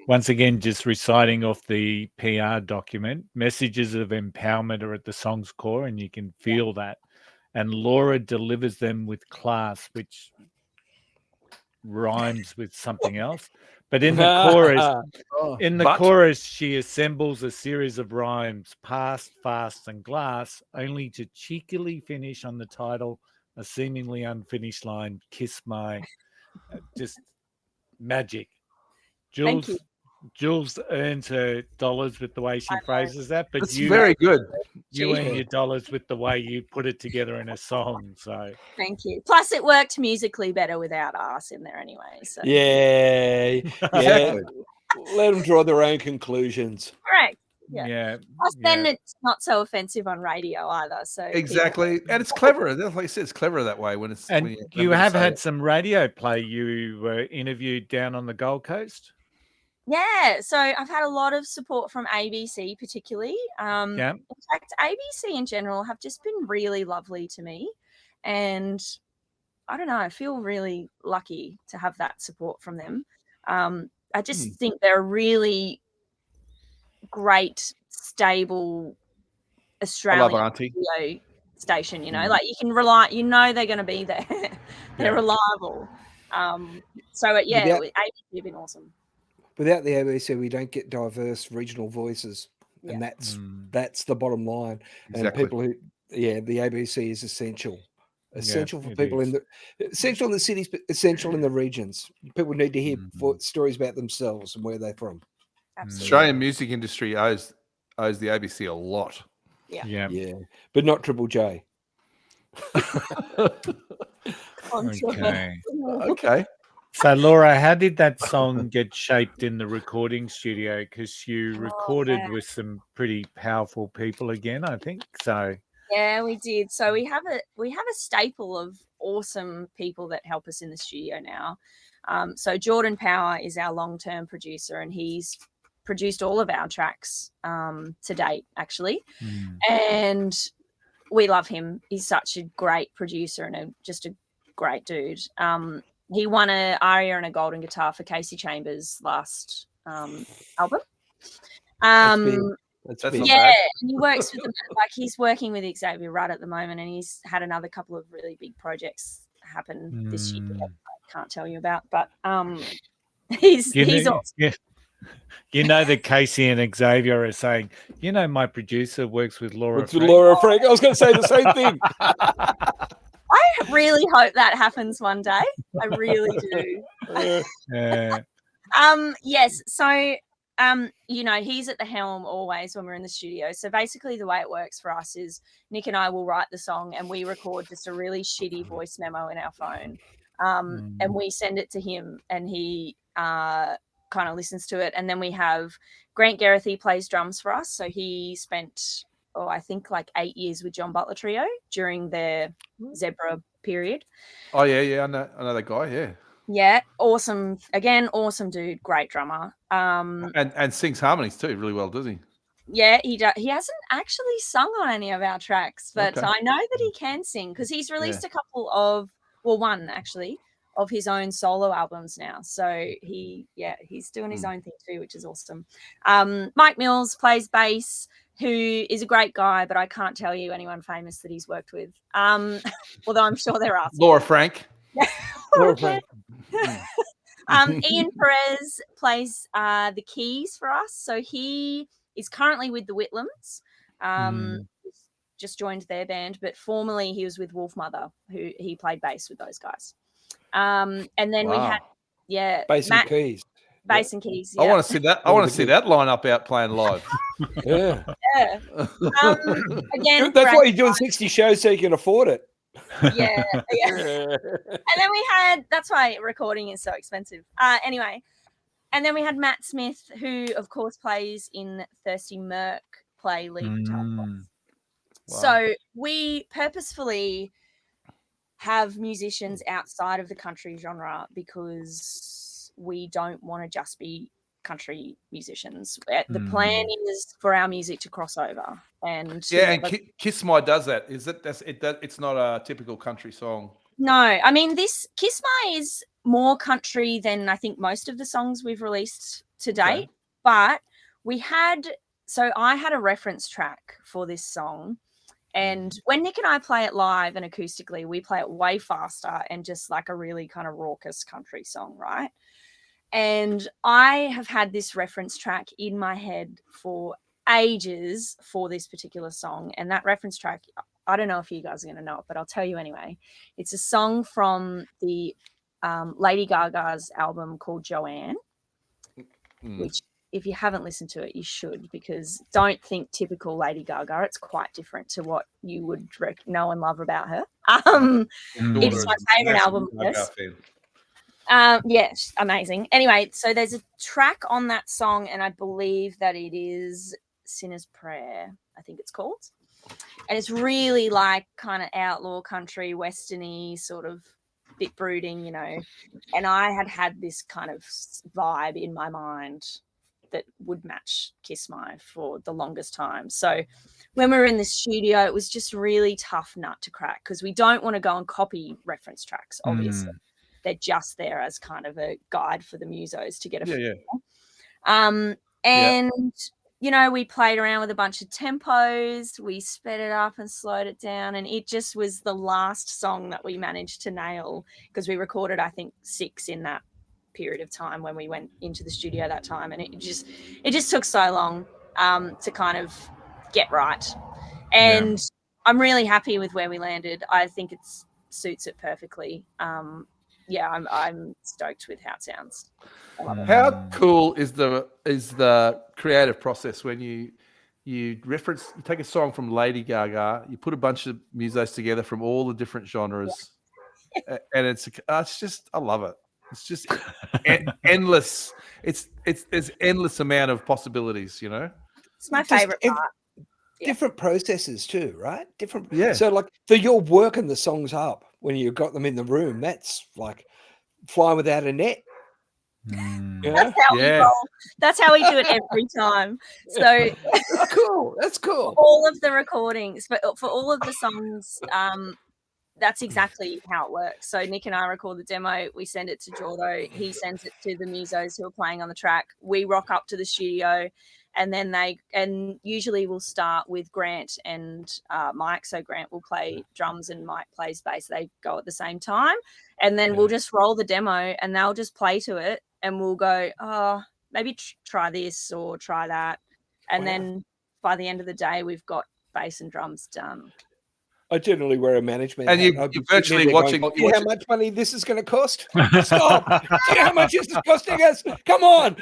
Once again, just reciting off the PR document, messages of empowerment are at the song's core, and you can feel that. And Laura delivers them with class, which rhymes with something else. But in the chorus, she assembles a series of rhymes, past, fast, and glass, only to cheekily finish on the title, a seemingly unfinished line, kiss my, just magic. Jules earns her dollars with the way she phrases that, but
it's very good.
You earn your dollars with the way you put it together in a song. So
thank you. Plus, it worked musically better without us in there anyway. So
yeah. Let them draw their own conclusions.
Correct.
Yeah.
Plus, then it's not so offensive on radio either. So
exactly, and it's clever. Like I said, it's clever that way when it's.
And
when
you have had some radio play. You were interviewed down on the Gold Coast.
Yeah, so I've had a lot of support from ABC particularly. In fact, ABC in general have just been really lovely to me. And I don't know, I feel really lucky to have that support from them. I just think they're a really great, stable Australian radio station, you know, like you can rely, you know, they're going to be there. They're reliable. ABC have been awesome.
Without the ABC, we don't get diverse regional voices, and that's the bottom line.
Exactly.
And people who, the ABC is essential for people essential in the cities, but essential in the regions. People need to hear stories about themselves and where they're from.
Absolutely.
Australian music industry owes the ABC a lot.
Yeah,
but not Triple J.
Okay.
So, Laura, how did that song get shaped in the recording studio? Because you recorded with some pretty powerful people again, I think. So
yeah, we did. So we have a staple of awesome people that help us in the studio now. So Jordan Power is our long-term producer, and he's produced all of our tracks to date, actually. And we love him. He's such a great producer and just a great dude. He won an aria and a golden guitar for Casey Chambers' last album.
That's not bad.
And he works with them. Like he's working with Xavier Rudd at the moment, and he's had another couple of really big projects happen this year. I can't tell you about, but he's awesome.
You know that Casey and Xavier are saying, you know, my producer works with Laura.
Laura Frank. I was going to say the same thing.
I really hope that happens one day. I really do. Yes. So, you know, he's at the helm always when we're in the studio. So basically the way it works for us is Nick and I will write the song and we record just a really shitty voice memo in our phone. And we send it to him and he kind of listens to it. And then we have Grant Gerrithy plays drums for us. So he spent, I think like 8 years with John Butler Trio during their Zebra period.
Oh, yeah. I know that guy, yeah.
Yeah, awesome. Again, awesome dude, great drummer.
And sings harmonies too, really well, does he?
Yeah, he does. He hasn't actually sung on any of our tracks, but I know that he can sing because he's released a couple of, one actually, of his own solo albums now. So he's doing his own thing too, which is awesome. Mike Mills plays bass, who is a great guy, but I can't tell you anyone famous that he's worked with. Although I'm sure there are.
Laura Frank.
Laura Frank.
Ian Perez plays the keys for us. So he is currently with the Whitlams. Just joined their band, but formerly he was with Wolf Mother, who he played bass with those guys. And then we had
bass and keys.
Bass and keys.
I want to see that. I want to see that lineup out playing live.
Yeah.
Again,
that's why you're doing 60 shows so you can afford it.
Yeah. And then we had. That's why recording is so expensive. Anyway, and then we had Matt Smith, who of course plays in Thirsty Merc, play lead guitar. Wow. So we purposefully have musicians outside of the country genre because we don't want to just be country musicians. The plan is for our music to cross over. And
Kiss My does that. It's not a typical country song.
No, I mean, this Kiss My is more country than I think most of the songs we've released to date. But I had a reference track for this song. And when Nick and I play it live and acoustically, we play it way faster and just like a really kind of raucous country song, right? And I have had this reference track in my head for ages for this particular song. And that reference track, I don't know if you guys are going to know it, but I'll tell you anyway. It's a song from the Lady Gaga's album called Joanne, which if you haven't listened to it, you should, because don't think typical Lady Gaga. It's quite different to what you would know and love about her. It's my favorite album. Yes, amazing. Anyway, so there's a track on that song, and I believe that it is Sinner's Prayer, I think it's called. And it's really like kind of outlaw country, westerny, sort of bit brooding, you know. And I had this kind of vibe in my mind that would match Kiss My for the longest time. So when we were in the studio, it was just really tough nut to crack because we don't want to go and copy reference tracks, obviously. They're just there as kind of a guide for the musos to get a feel. You know, we played around with a bunch of tempos. We sped it up and slowed it down. And it just was the last song that we managed to nail because we recorded, I think, 6 in that period of time when we went into the studio that time. And it just took so long to kind of get right. And I'm really happy with where we landed. I think it suits it perfectly. I'm stoked with how it sounds.
How cool is the creative process when you take a song from Lady Gaga, you put a bunch of musos together from all the different genres, and it's just, I love it. It's just endless. It's endless amount of possibilities, you know.
It's my favorite part.
Different processes too, right? So like for your working the songs up when you've got them in the room, that's like flying without a net.
That's how we roll. That's how we do it every time. So
That's cool.
All of the recordings, but for all of the songs, that's exactly how it works. So Nick and I record the demo, we send it to Jordo, he sends it to the musos who are playing on the track. We rock up to the studio, and then usually we'll start with Grant and Mike. So Grant will play drums and Mike plays bass. They go at the same time, and then we'll just roll the demo, and they'll just play to it, and we'll go, maybe try this or try that, and then by the end of the day, we've got bass and drums done.
I generally wear a management
and
hat.
you're virtually watching.
Do you know how much money this is going to cost? Stop! Do you know how much this is costing us? Come on!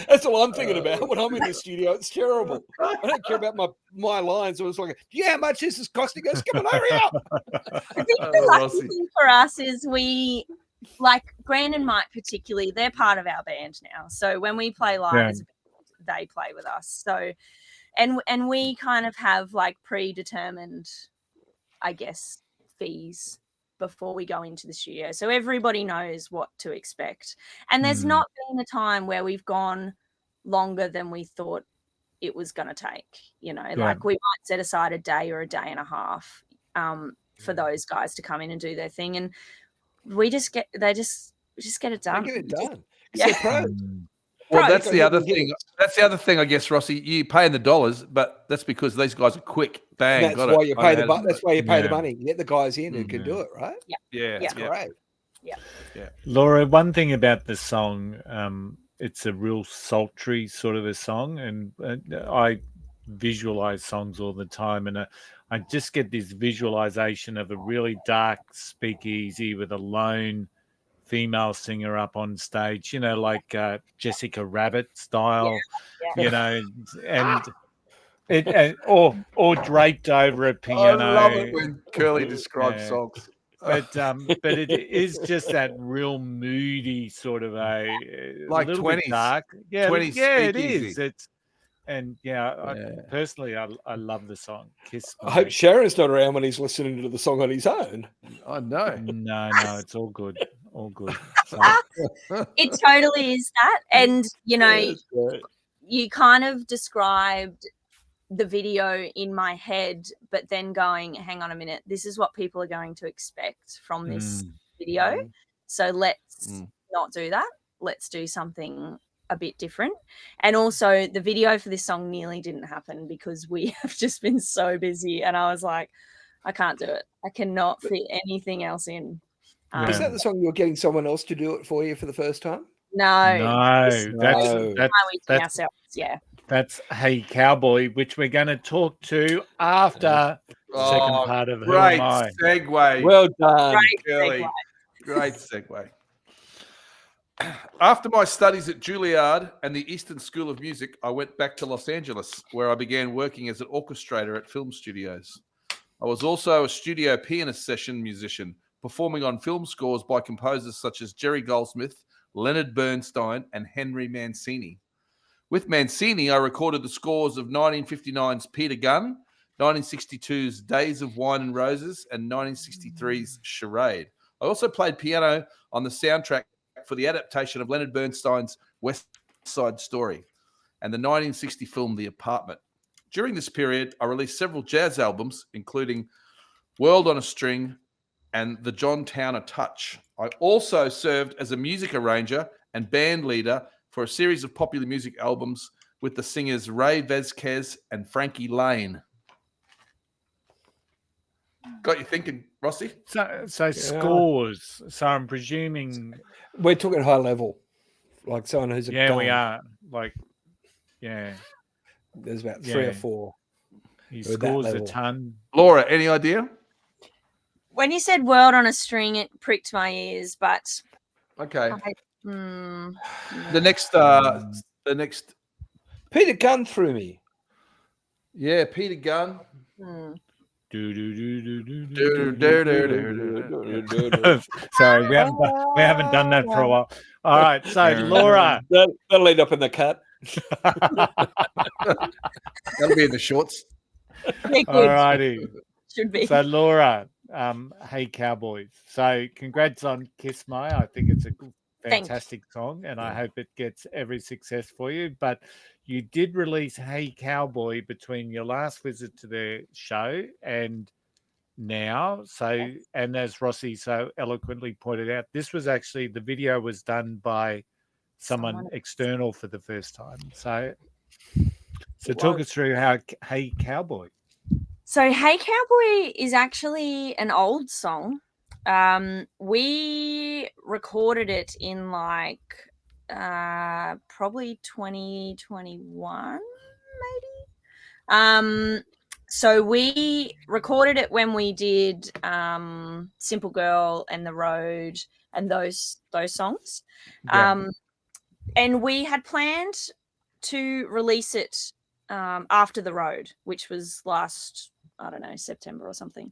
That's all I'm thinking about when I'm in the studio. It's terrible. I don't care about my lines. I was like, do you know how much this is costing us? Come on, hurry up!
I think the lucky thing for us is we, like Grant and Mike particularly, they're part of our band now. So when we play live as a band, they play with us. So. And we kind of have like predetermined, I guess, fees before we go into the studio. So everybody knows what to expect. And there's not been a time where we've gone longer than we thought it was going to take. You know, like we might set aside a day or a day and a half for those guys to come in and do their thing. And we just get it done.
Get it done.
Well, that's the other thing. That's the other thing, I guess, Rossi. You pay in the dollars, but that's because these guys are quick. Bang.
That's why you pay the money. You get the guys in who can do it, right?
Yeah.
That's great.
Laura, one thing about the song, it's a real sultry sort of a song, and I visualize songs all the time, and I just get this visualization of a really dark speakeasy with a lone female singer up on stage, like Jessica Rabbit style, and or draped over a piano.
I love it when Curly describes songs.
But it is just that real moody sort of a
like
little
20s,
bit dark. Yeah,
20s
it
speakeasy.
is. Personally, I love the song. Kiss
I hope Sharon's not around when he's listening to the song on his own.
I know.
No, it's all good. All good. So.
It totally is that. And, you kind of described the video in my head, but then going, hang on a minute, this is what people are going to expect from this video. So let's not do that. Let's do something a bit different. And also the video for this song nearly didn't happen because we have just been so busy, and I was like, I can't do it. I cannot fit anything else in.
Is that the song you're getting someone else to do it for you for the first time?
No.
That's That's Hey Cowboy, which we're going to talk to after the second part of Who
Great
Am I?
segue.
Well done.
Great segue. After my studies at Juilliard and the Eastern School of Music, I went back to Los Angeles, where I began working as an orchestrator at film studios. I was also a studio pianist session musician, performing on film scores by composers such as Jerry Goldsmith, Leonard Bernstein, and Henry Mancini. With Mancini, I recorded the scores of 1959's Peter Gunn, 1962's Days of Wine and Roses, and 1963's Charade. I also played piano on the soundtrack for the adaptation of Leonard Bernstein's West Side Story and the 1960 film The Apartment. During this period, I released several jazz albums, including World on a String and The John Towner Touch. I also served as a music arranger and band leader for a series of popular music albums with the singers Ray Vasquez and Frankie Lane. Got you thinking, Rossi?
So scores. So I'm presuming
we're talking high level, like someone who's
we are.
There's about 3 or 4.
He scores a ton.
Laura, any idea?
When you said "World on a String," it pricked my ears, but
okay. The next
Peter Gunn threw me.
Yeah, Peter Gunn.
Sorry, we haven't done that for a while. All right, so Laura,
that'll end up in the cut.
That'll be in the shorts.
All righty.
Should be.
So Laura, Hey Cowboys. So congrats on Kiss My. I think it's a fantastic song, and I hope it gets every success for you. But you did release Hey Cowboy between your last visit to the show and now. So, and as Rossi so eloquently pointed out, this was actually, the video was done by someone external for the first time. So talk us through how Hey Cowboy.
So Hey Cowboy is actually an old song. We recorded it in probably 2021, maybe. So we recorded it when we did Simple Girl and The Road and those songs. Yeah. And we had planned to release it after The Road, which was last, September or something.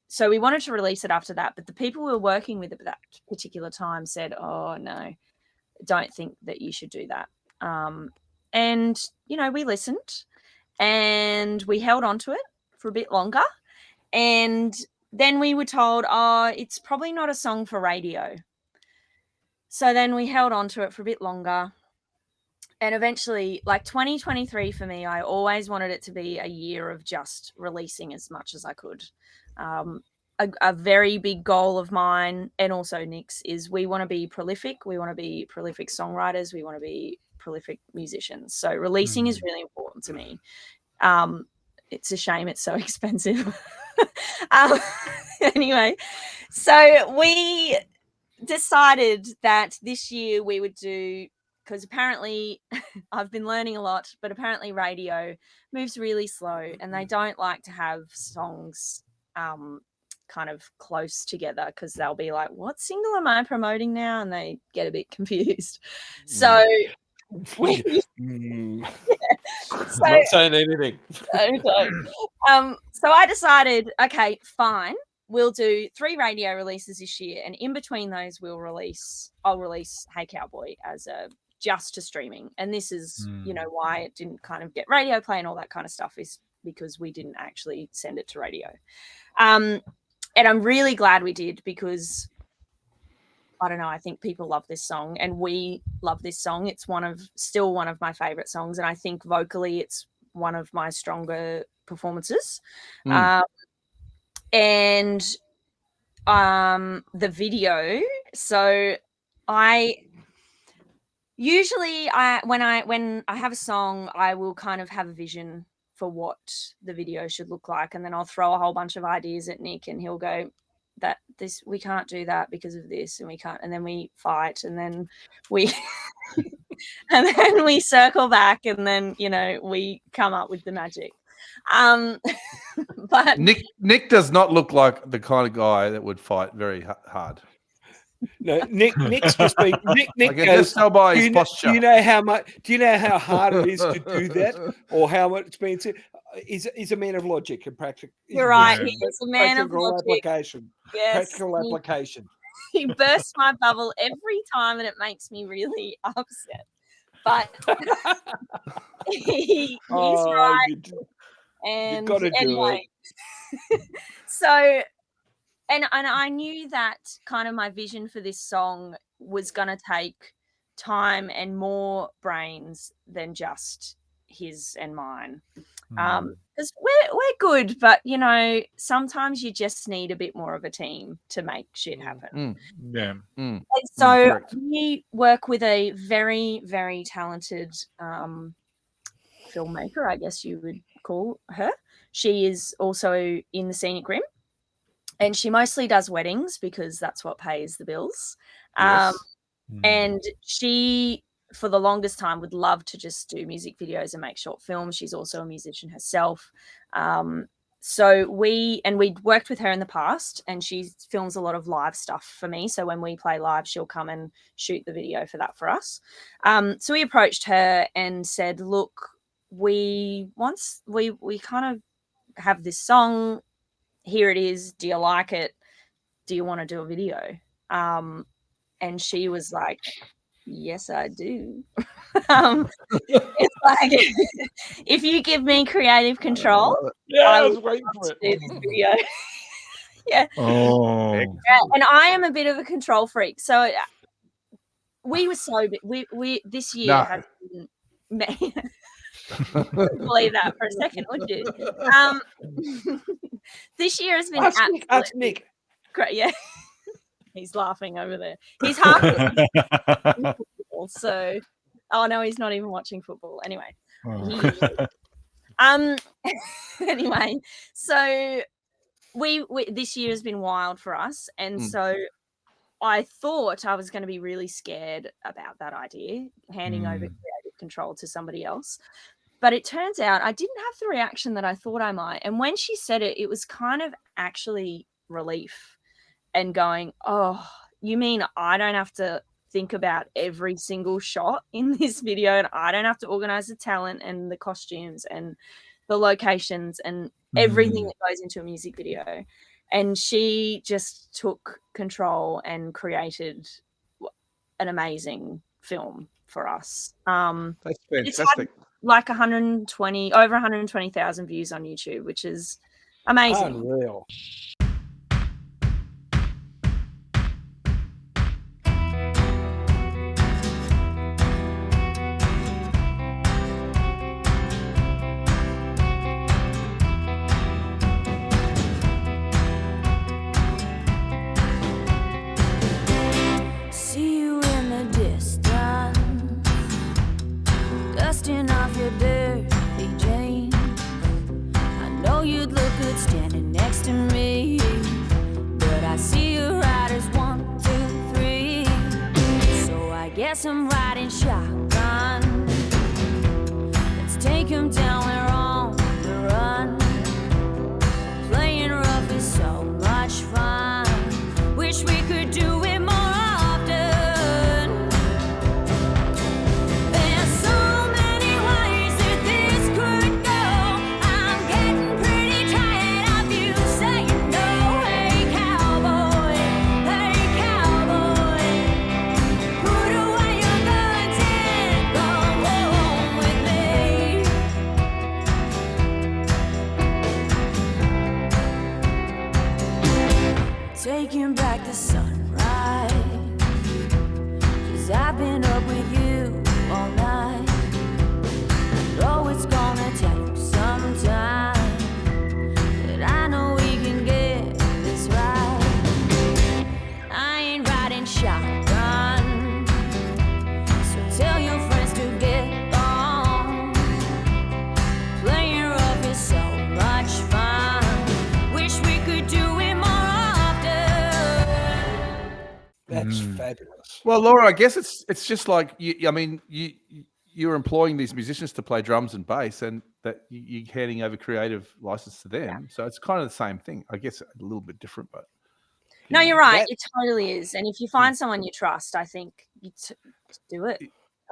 So we wanted to release it after that, but the people we were working with at that particular time said, oh, no, don't think that you should do that. And, we listened and we held on to it for a bit longer. And then we were told, it's probably not a song for radio. So then we held on to it for a bit longer. And eventually, 2023 for me, I always wanted it to be a year of just releasing as much as I could. A very big goal of mine, and also Nick's, is we want to be prolific. We want to be prolific songwriters. We want to be prolific musicians. So releasing is really important to me. It's a shame it's so expensive. Anyway, so we decided that this year we would do, because apparently I've been learning a lot, but apparently radio moves really slow and they don't like to have songs kind of close together because they'll be like, what single am I promoting now? And they get a bit confused. So we
So, not saying anything.
So I decided, okay, fine. We'll do 3 radio releases this year, and in between those, I'll release Hey Cowboy as just to streaming. And this is, why it didn't kind of get radio play and all that kind of stuff, is because we didn't actually send it to radio. And I'm really glad we did, because I don't know, I think people love this song and we love this song. It's still one of my favorite songs, and I think vocally it's one of my stronger performances. And the video, so when I have a song, I will kind of have a vision for what the video should look like, and then I'll throw a whole bunch of ideas at Nick and he'll go, we can't do that because of this, and we can't, and then we fight, and then we and then we circle back, and then we come up with the magic. But
Nick does not look like the kind of guy that would fight very hard.
No, Nick's just been. Nick
I can
goes,
just tell by his posture.
Do you know how hard it is to do that, or how much it's been to? He's a man of logic and practical.
You're right. He's a man of logic.
Application.
Yes,
practical application.
He bursts my bubble every time, and it makes me really upset. But he's right. And anyway, so, and I knew that kind of my vision for this song was going to take time and more brains than just his and mine. Because we're good, but sometimes you just need a bit more of a team to make shit happen. And so we work with a very, very talented filmmaker, I guess you would call her. She is also in the Scenic Rim, and she mostly does weddings because that's what pays the bills. And she, for the longest time, would love to just do music videos and make short films. She's also a musician herself. So we'd worked with her in the past, and she films a lot of live stuff for me. So when we play live, she'll come and shoot the video for that for us. So we approached her and said, look, we kind of have this song. Here it is. Do you like it? Do you want to do a video? And she was like, yes, I do. It's like, if you give me creative control,
I was waiting for it.
Do this video. Yeah.
Oh.
And I am a bit of a control freak, so we were so we this year has been. Believe that for a second, would you? This year has been
Ask Nick.
Great, yeah. He's laughing over there. He's half football, so no, he's not even watching football. Anyway, anyway, so we this year has been wild for us, and so I thought I was going to be really scared about that idea, handing over creative control to somebody else. But it turns out I didn't have the reaction that I thought I might. And when she said it, it was kind of actually relief and going, oh, you mean I don't have to think about every single shot in this video, and I don't have to organize the talent and the costumes and the locations and everything that goes into a music video. And she just took control and created an amazing film for us.
That's fantastic.
It's had like over 120,000 views on YouTube, which is amazing.
Unreal.
See you in the distance, dusting off your dirty jeans. I know you'd look good standing next to me. Guess I'm riding shotgun. Let's take him down, we're on the run. Playing rough is so much fun. Wish we could do it more often. There's so many ways that this could go. I'm getting pretty tired of you saying no. Hey cowboy, put away your guns and come home with me. Taking back the sunrise, 'cause I've been up with you all night. Oh, it's gonna take some time, but I know we can get this right. I ain't riding shotgun, so tell your friends to get on. Playing rough is so much fun. Wish we could do it more often.
That's fabulous.
Well, Laura, I guess it's just like you're employing these musicians to play drums and bass, and that you're handing over creative license to them. So it's kind of the same thing. I guess a little bit different, but
No, you're right. It totally is. And if you find someone you trust, I think you do it.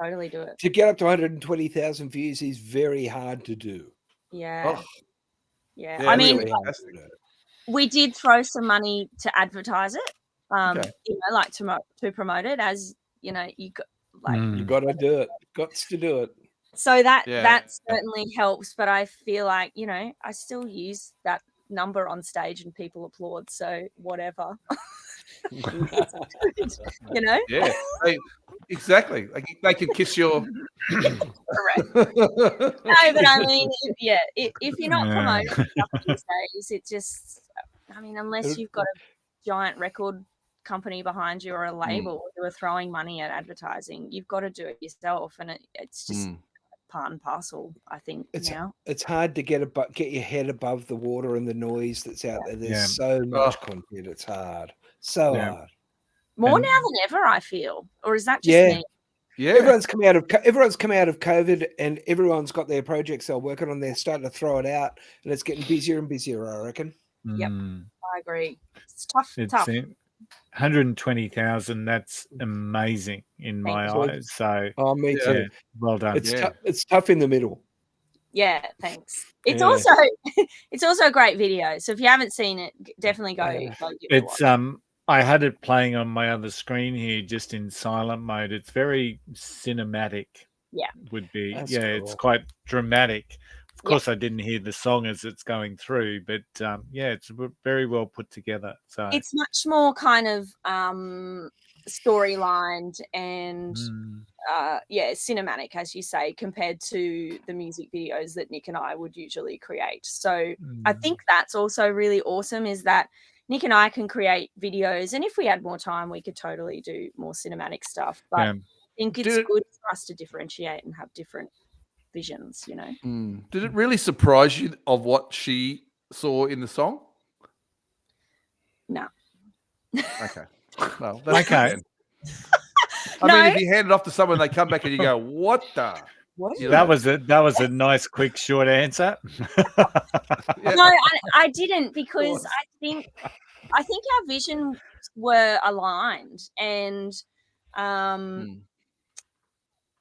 Totally do it.
To get up to 120,000 views is very hard to do.
Yeah.
Oh.
Yeah.
Yeah,
I mean,
really hard to do.
we did throw some money to advertise it.
Okay.
Like to promote it, as you know, you got like
You got to do it. Got to do it.
so that
Yeah.
that certainly helps. But I feel like, you know, I still use that number on stage and people applaud. So whatever. You know?
Yeah, exactly. They can kiss your.
Correct. No, but I mean, if you're not promoting stuff these days, it just, I mean, unless you've got a giant record company behind you or a label who are throwing money at advertising, you've got to do it yourself, and it's just part and parcel. I think now
it's hard to get your head above the water and the noise that's out there. There's so much content. It's hard, hard.
More now than ever, I feel. Or is that just me?
Yeah,
everyone's come out of COVID, and everyone's got their projects they're working on. They're starting to throw it out, and it's getting busier and busier, I reckon.
Yep, I agree. It's tough.
120,000. That's amazing in my eyes. So,
me too.
Yeah, well done.
It's tough in the middle.
Yeah, thanks. It's also a great video. So if you haven't seen it, definitely go give it a watch.
I had it playing on my other screen here, just in silent mode. It's very cinematic.
Yeah,
would be.
That's
cool. It's quite dramatic. Of course, I didn't hear the song as it's going through, but it's very well put together. So
it's much more kind of storylined and cinematic, as you say, compared to the music videos that Nick and I would usually create. So I think that's also really awesome, is that Nick and I can create videos, and if we had more time, we could totally do more cinematic stuff. But I think it's good for us to differentiate and have different visions, you know.
Did it really surprise you of what she saw in the song?
No.
Okay. Well, that's
okay.
I mean, if you hand it off to someone, they come back and you go, "What the?"
That was a nice, quick, short answer.
No, I didn't, because I think our visions were aligned, and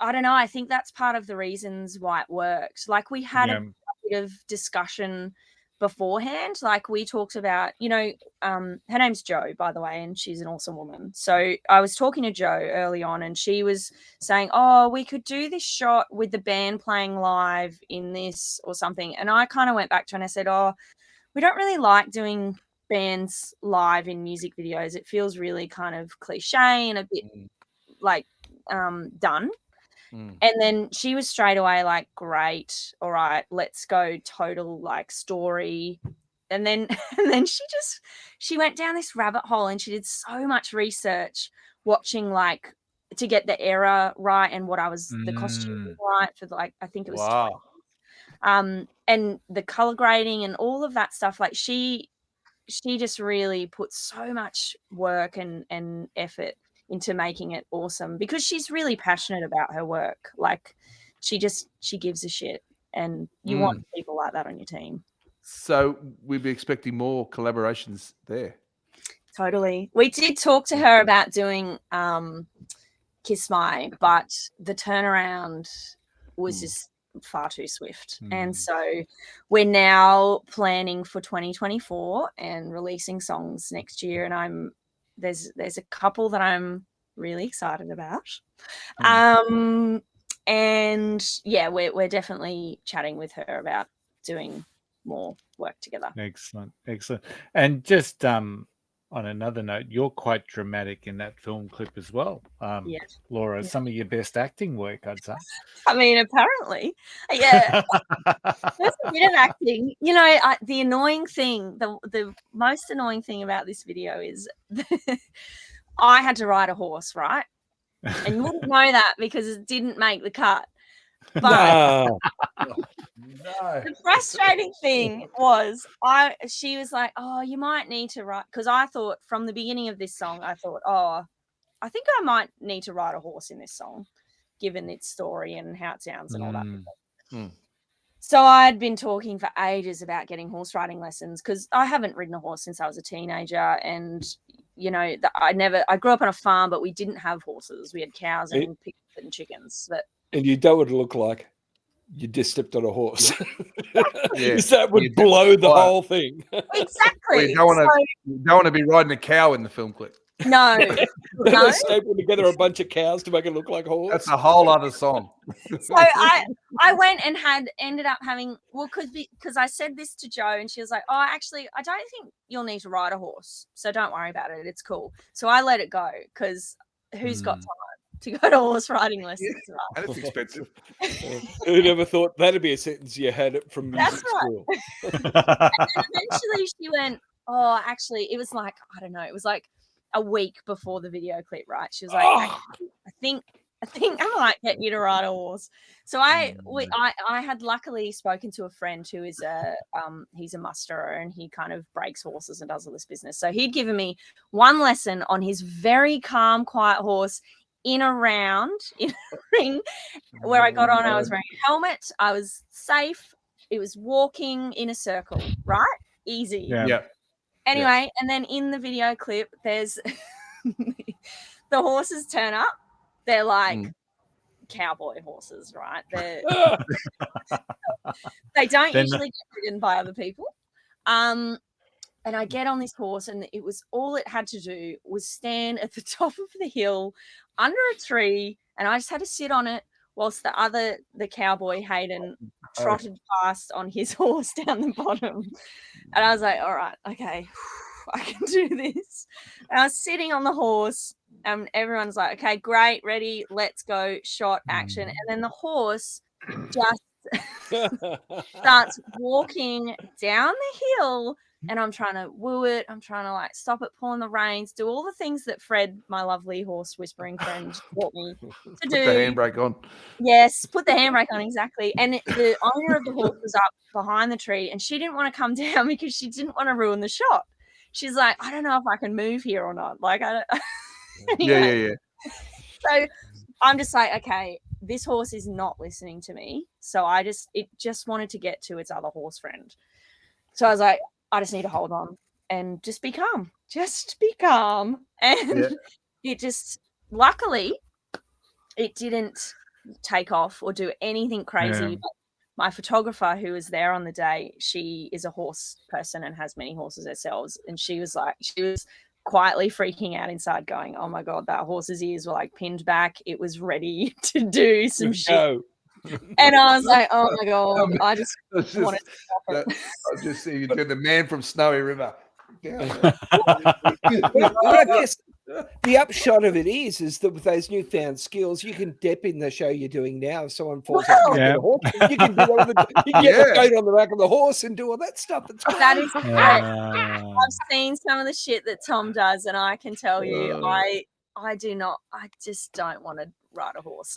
I don't know. I think that's part of the reasons why it worked. Like, we had a bit of discussion beforehand. Like, we talked about, you know, her name's Jo, by the way, and she's an awesome woman. So I was talking to Jo early on, and she was saying, oh, we could do this shot with the band playing live in this or something. And I kind of went back to her and I said, oh, we don't really like doing bands live in music videos. It feels really kind of cliche and a bit like done. And then she was straight away like, great, all right, let's go total like story. And then she went down this rabbit hole, and she did so much research watching, like, to get the era right and what I was the costume right for, like, I think it was 20. And the color grading and all of that stuff. Like, she just really put so much work and effort into making it awesome because she's really passionate about her work. Like she gives a shit, and you want people like that on your team.
So we'd be expecting more collaborations there.
Totally. We did talk to her about doing Kiss My, but the turnaround was just far too swift. And so we're now planning for 2024 and releasing songs next year. And there's a couple that I'm really excited about. And yeah, we're definitely chatting with her about doing more work together.
Excellent. And just on another note, you're quite dramatic in that film clip as well. Laura, some of your best acting work, I'd say.
I mean, apparently. Yeah. There's a bit of acting. You know, the annoying thing, the most annoying thing about this video is I had to ride a horse, right? And you wouldn't know that because it didn't make the cut. But the frustrating thing was she was like, oh, you might need to write, because I thought from the beginning of this song, I thought, oh, I think I might need to ride a horse in this song, given its story and how it sounds and all that. So I'd been talking for ages about getting horse riding lessons because I haven't ridden a horse since I was a teenager. And, you know, I grew up on a farm, but we didn't have horses. We had cows and pigs and chickens.
And you don't want to look like you just stepped on a horse. That would blow the whole thing.
Exactly.
You don't want to be riding a cow in the film clip.
No.
They stapled together a bunch of cows to make it look like a horse.
That's a whole other song.
So I went and ended up having, because I said this to Jo and she was like, oh, actually, I don't think you'll need to ride a horse. So don't worry about it. It's cool. So I let it go because who's got time to go to horse riding lessons?
And it's expensive.
Who never thought that'd be a sentence you had it from music school?
And then eventually she went, oh, actually, it was like, I don't know, it was like a week before the video clip, right? She was like, I think I might get you to ride a horse. So I had luckily spoken to a friend who is he's a musterer and he kind of breaks horses and does all this business. So he'd given me one lesson on his very calm, quiet horse in a ring where I got on. I was wearing a helmet. I was safe. It was walking in a circle, right? Easy.
Yeah.
Anyway, and then in the video clip, there's the horses turn up. They're like cowboy horses, right? They don't usually get ridden by other people. And I get on this horse, and it was all it had to do was stand at the top of the hill under a tree, and I just had to sit on it whilst the cowboy Hayden trotted past on his horse down the bottom. And I was like, all right, okay, I can do this. And I was sitting on the horse, and everyone's like, okay, great, ready, let's go, shot, action. And then the horse just starts walking down the hill, and I'm trying to woo it. I'm trying to like stop it pulling the reins, do all the things that Fred, my lovely horse whispering friend, taught me to do.
Put the handbrake on.
Yes, put the handbrake on, exactly. And the owner of the horse was up behind the tree, and she didn't want to come down because she didn't want to ruin the shot. She's like, I don't know if I can move here or not. Like, I don't. Anyway.
Yeah.
So I'm just like, okay, this horse is not listening to me. So it just wanted to get to its other horse friend. So I was like, I just need to hold on and just be calm. Just be calm. And it just, luckily, it didn't take off or do anything crazy.
Yeah.
But my photographer who was there on the day, she is a horse person and has many horses herself. And she was quietly freaking out inside going, oh my God, that horse's ears were like pinned back. It was ready to do some shit. And I was like, oh my God, I just wanted to stop it.
I just see you doing the man from Snowy River.
Well, I guess the upshot of it is that with those newfound skills, you can dip in the show you're doing now. If someone falls out on the horse, you can get the goat on the back of the horse and do all that stuff.
That is I've seen some of the shit that Tom does, and I can tell you, I just don't want to ride a horse.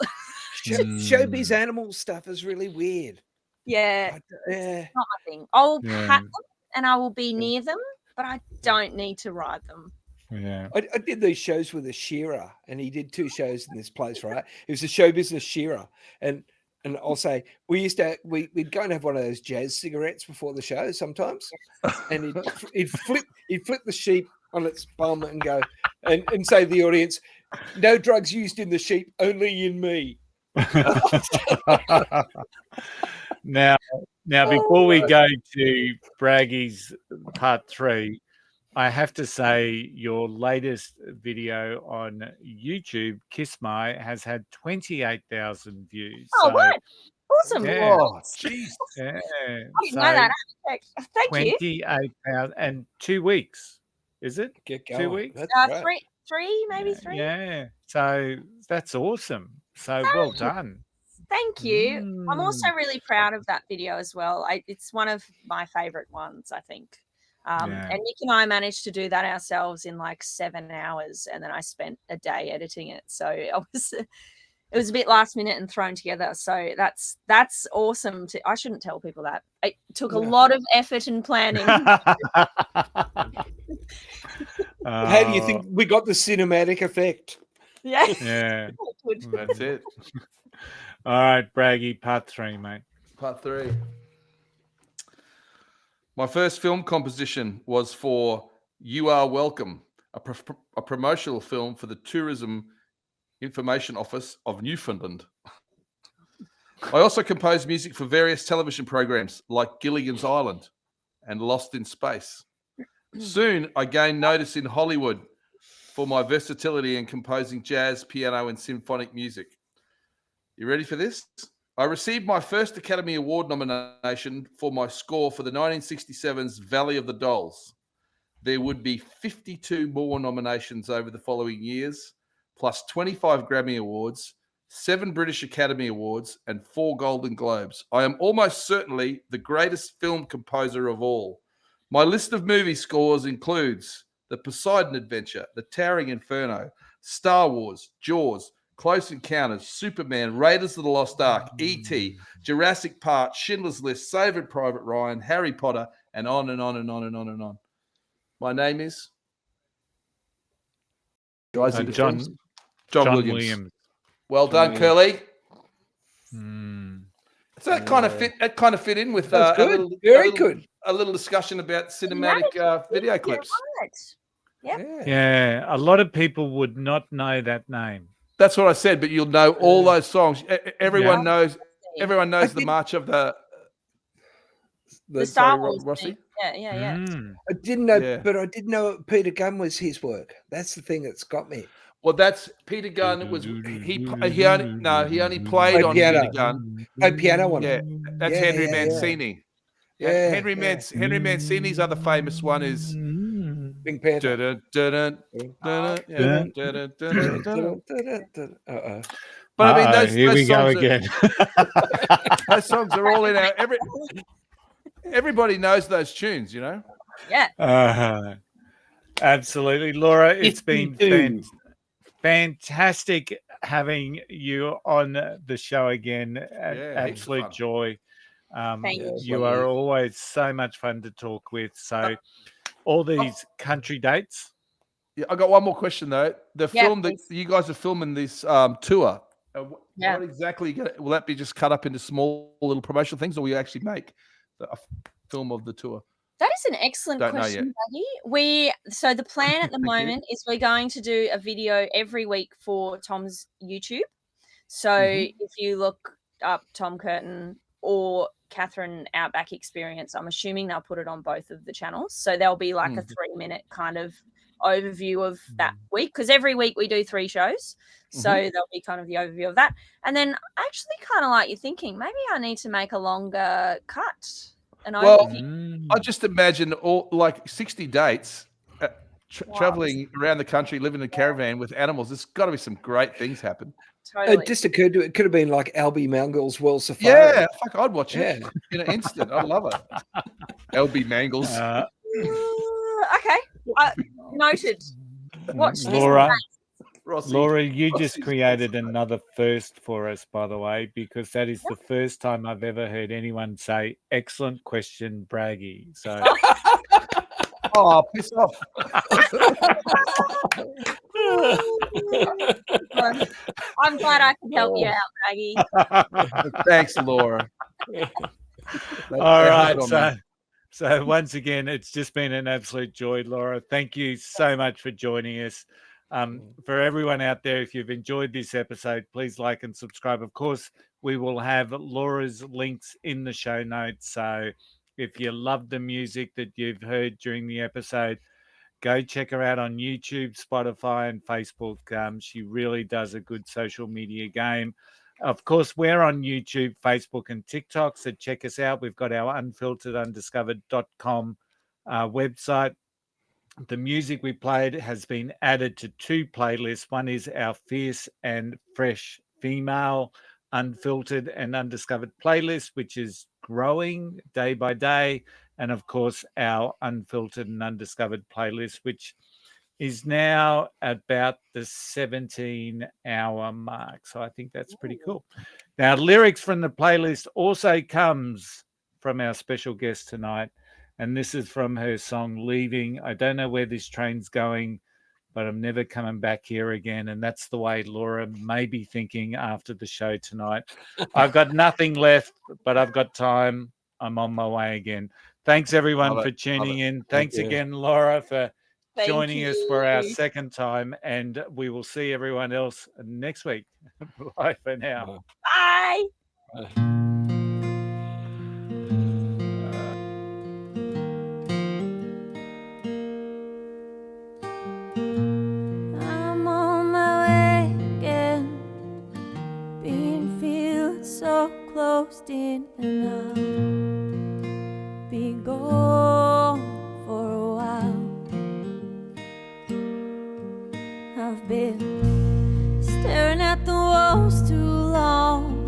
Showbiz animal stuff is really weird.
Yeah. It's not my thing. I'll pat them and I will be near them, but I don't need to ride them.
Yeah.
I did these shows with a shearer, and he did 2 shows in this place, right? It was a show business shearer, and I'll say we'd go and have one of those jazz cigarettes before the show sometimes, and he'd flip the sheep on its bum and go and say to the audience, "No drugs used in the sheep, only in me."
Now, before we go to Braggy's part 3, I have to say your latest video on YouTube, Kiss My, has had 28,000 views.
Oh, what? Awesome.
Yeah.
Oh, jeez.
Yeah.
I didn't know that. Thank you.
28,000 and 2 weeks, is it?
Get
2
going.
weeks?
That's great.
Three, maybe 3.
Yeah. So that's awesome. So well done.
Thank you. I'm also really proud of that video as well. It's one of my favorite ones, I think. And Nick and I managed to do that ourselves in like 7 hours, and then I spent a day editing it. So it was a bit last minute and thrown together. So that's awesome. I shouldn't tell people that. It took a lot of effort and planning.
How do you think we got the cinematic effect?
Yeah.
Yeah.
That's it.
All right, Braggy, part 3, mate.
Part 3. My first film composition was for You Are Welcome, a promotional film for the Tourism Information Office of Newfoundland. I also composed music for various television programs like Gilligan's Island and Lost in Space. Soon, I gained notice in Hollywood for my versatility in composing jazz, piano, and symphonic music. You ready for this? I received my first Academy Award nomination for my score for the 1967's Valley of the Dolls. There would be 52 more nominations over the following years, plus 25 Grammy Awards, 7 British Academy Awards, and 4 Golden Globes. I am almost certainly the greatest film composer of all. My list of movie scores includes The Poseidon Adventure, The Towering Inferno, Star Wars, Jaws, Close Encounters, Superman, Raiders of the Lost Ark, E.T., Jurassic Park, Schindler's List, Saving Private Ryan, Harry Potter, and on and on and on and on and on. My name is
John
Williams. Well done, Curly. So that kind of fit in with
That's good. Very good.
A little discussion about cinematic video clips.
Yep.
Yeah, a lot of people would not know that name.
That's what I said, but you'll know all those songs. Everyone knows. Everyone knows the march of the
Star Wars.
Rossi.
Yeah.
I didn't know, but I did know Peter Gunn was his work. That's the thing that's got me.
Well, that's Peter Gunn. It was he only played on
piano.
Peter Gunn.
Oh, piano one.
Yeah, that's Henry Mancini.
Yeah,
Henry Mancini's other famous one is
Pink Panther.
But I mean, those
here we go
songs
again.
Those songs are all in our everybody knows those tunes, you know.
Yeah.
Absolutely, Laura. It's been fantastic having you on the show again. Absolute joy. You are always so much fun to talk with. So, all these country dates.
Yeah, I got one more question though. The film that you guys are filming this tour. What exactly will that be? Just cut up into small little promotional things, or will you actually make a film of the tour?
That is an excellent question, Buddy. So the plan at the moment is we're going to do a video every week for Tom's YouTube. So if you look up Tom Curtin or Katherine Outback Experience, I'm assuming they'll put it on both of the channels. So there'll be like a 3-minute kind of overview of that week, because every week we do 3 shows. So there'll be kind of the overview of that. And then actually kind of like you're thinking, maybe I need to make a longer cut.
I just imagine all like 60 dates traveling around the country, living in a caravan with animals. There's got to be some great things happen.
Totally.
It just occurred to it could have been like Albie Mangle's World Safari.
Yeah, fuck, I'd watch it in an instant. I love it. Albie Mangles.
Okay, noted. Watch
Laura.
Rossi.
Laura, you just created another first for us, by the way, because that is the first time I've ever heard anyone say, excellent question, Braggy. So,
oh, piss off.
I'm glad I could help you out, Maggie.
Thanks, Laura.
All right. So once again, it's just been an absolute joy, Laura. Thank you so much for joining us. For everyone out there, if you've enjoyed this episode, please like and subscribe. Of course, we will have Laura's links in the show notes. So if you love the music that you've heard during the episode, go check her out on YouTube, Spotify, and Facebook. She really does a good social media game. Of course, we're on YouTube, Facebook, and TikTok, so check us out. We've got our unfilteredundiscovered.com website. The music we played has been added to 2 playlists. One is our Fierce and Fresh Female Unfiltered and Undiscovered playlist, which is growing day by day. And of course, our Unfiltered and Undiscovered playlist, which is now about the 17-hour mark. So I think that's pretty cool. Now, lyrics from the playlist also comes from our special guest tonight. And this is from her song, Leaving. I don't know where this train's going, but I'm never coming back here again. And that's the way Laura may be thinking after the show tonight. I've got nothing left, but I've got time. I'm on my way again. Thanks, everyone, for tuning in. Thanks again, Laura, for joining us for our second time. And we will see everyone else next week. Bye for now.
Bye.
I'm on my way again, being feel so closed in, and I'll be gone for a while. I've been staring at the walls too long.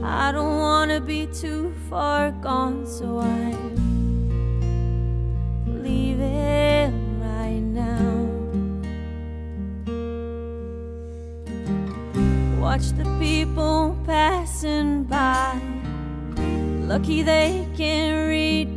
I don't wanna be too far gone, so I'm leaving right now. Watch the people passing by, lucky they can read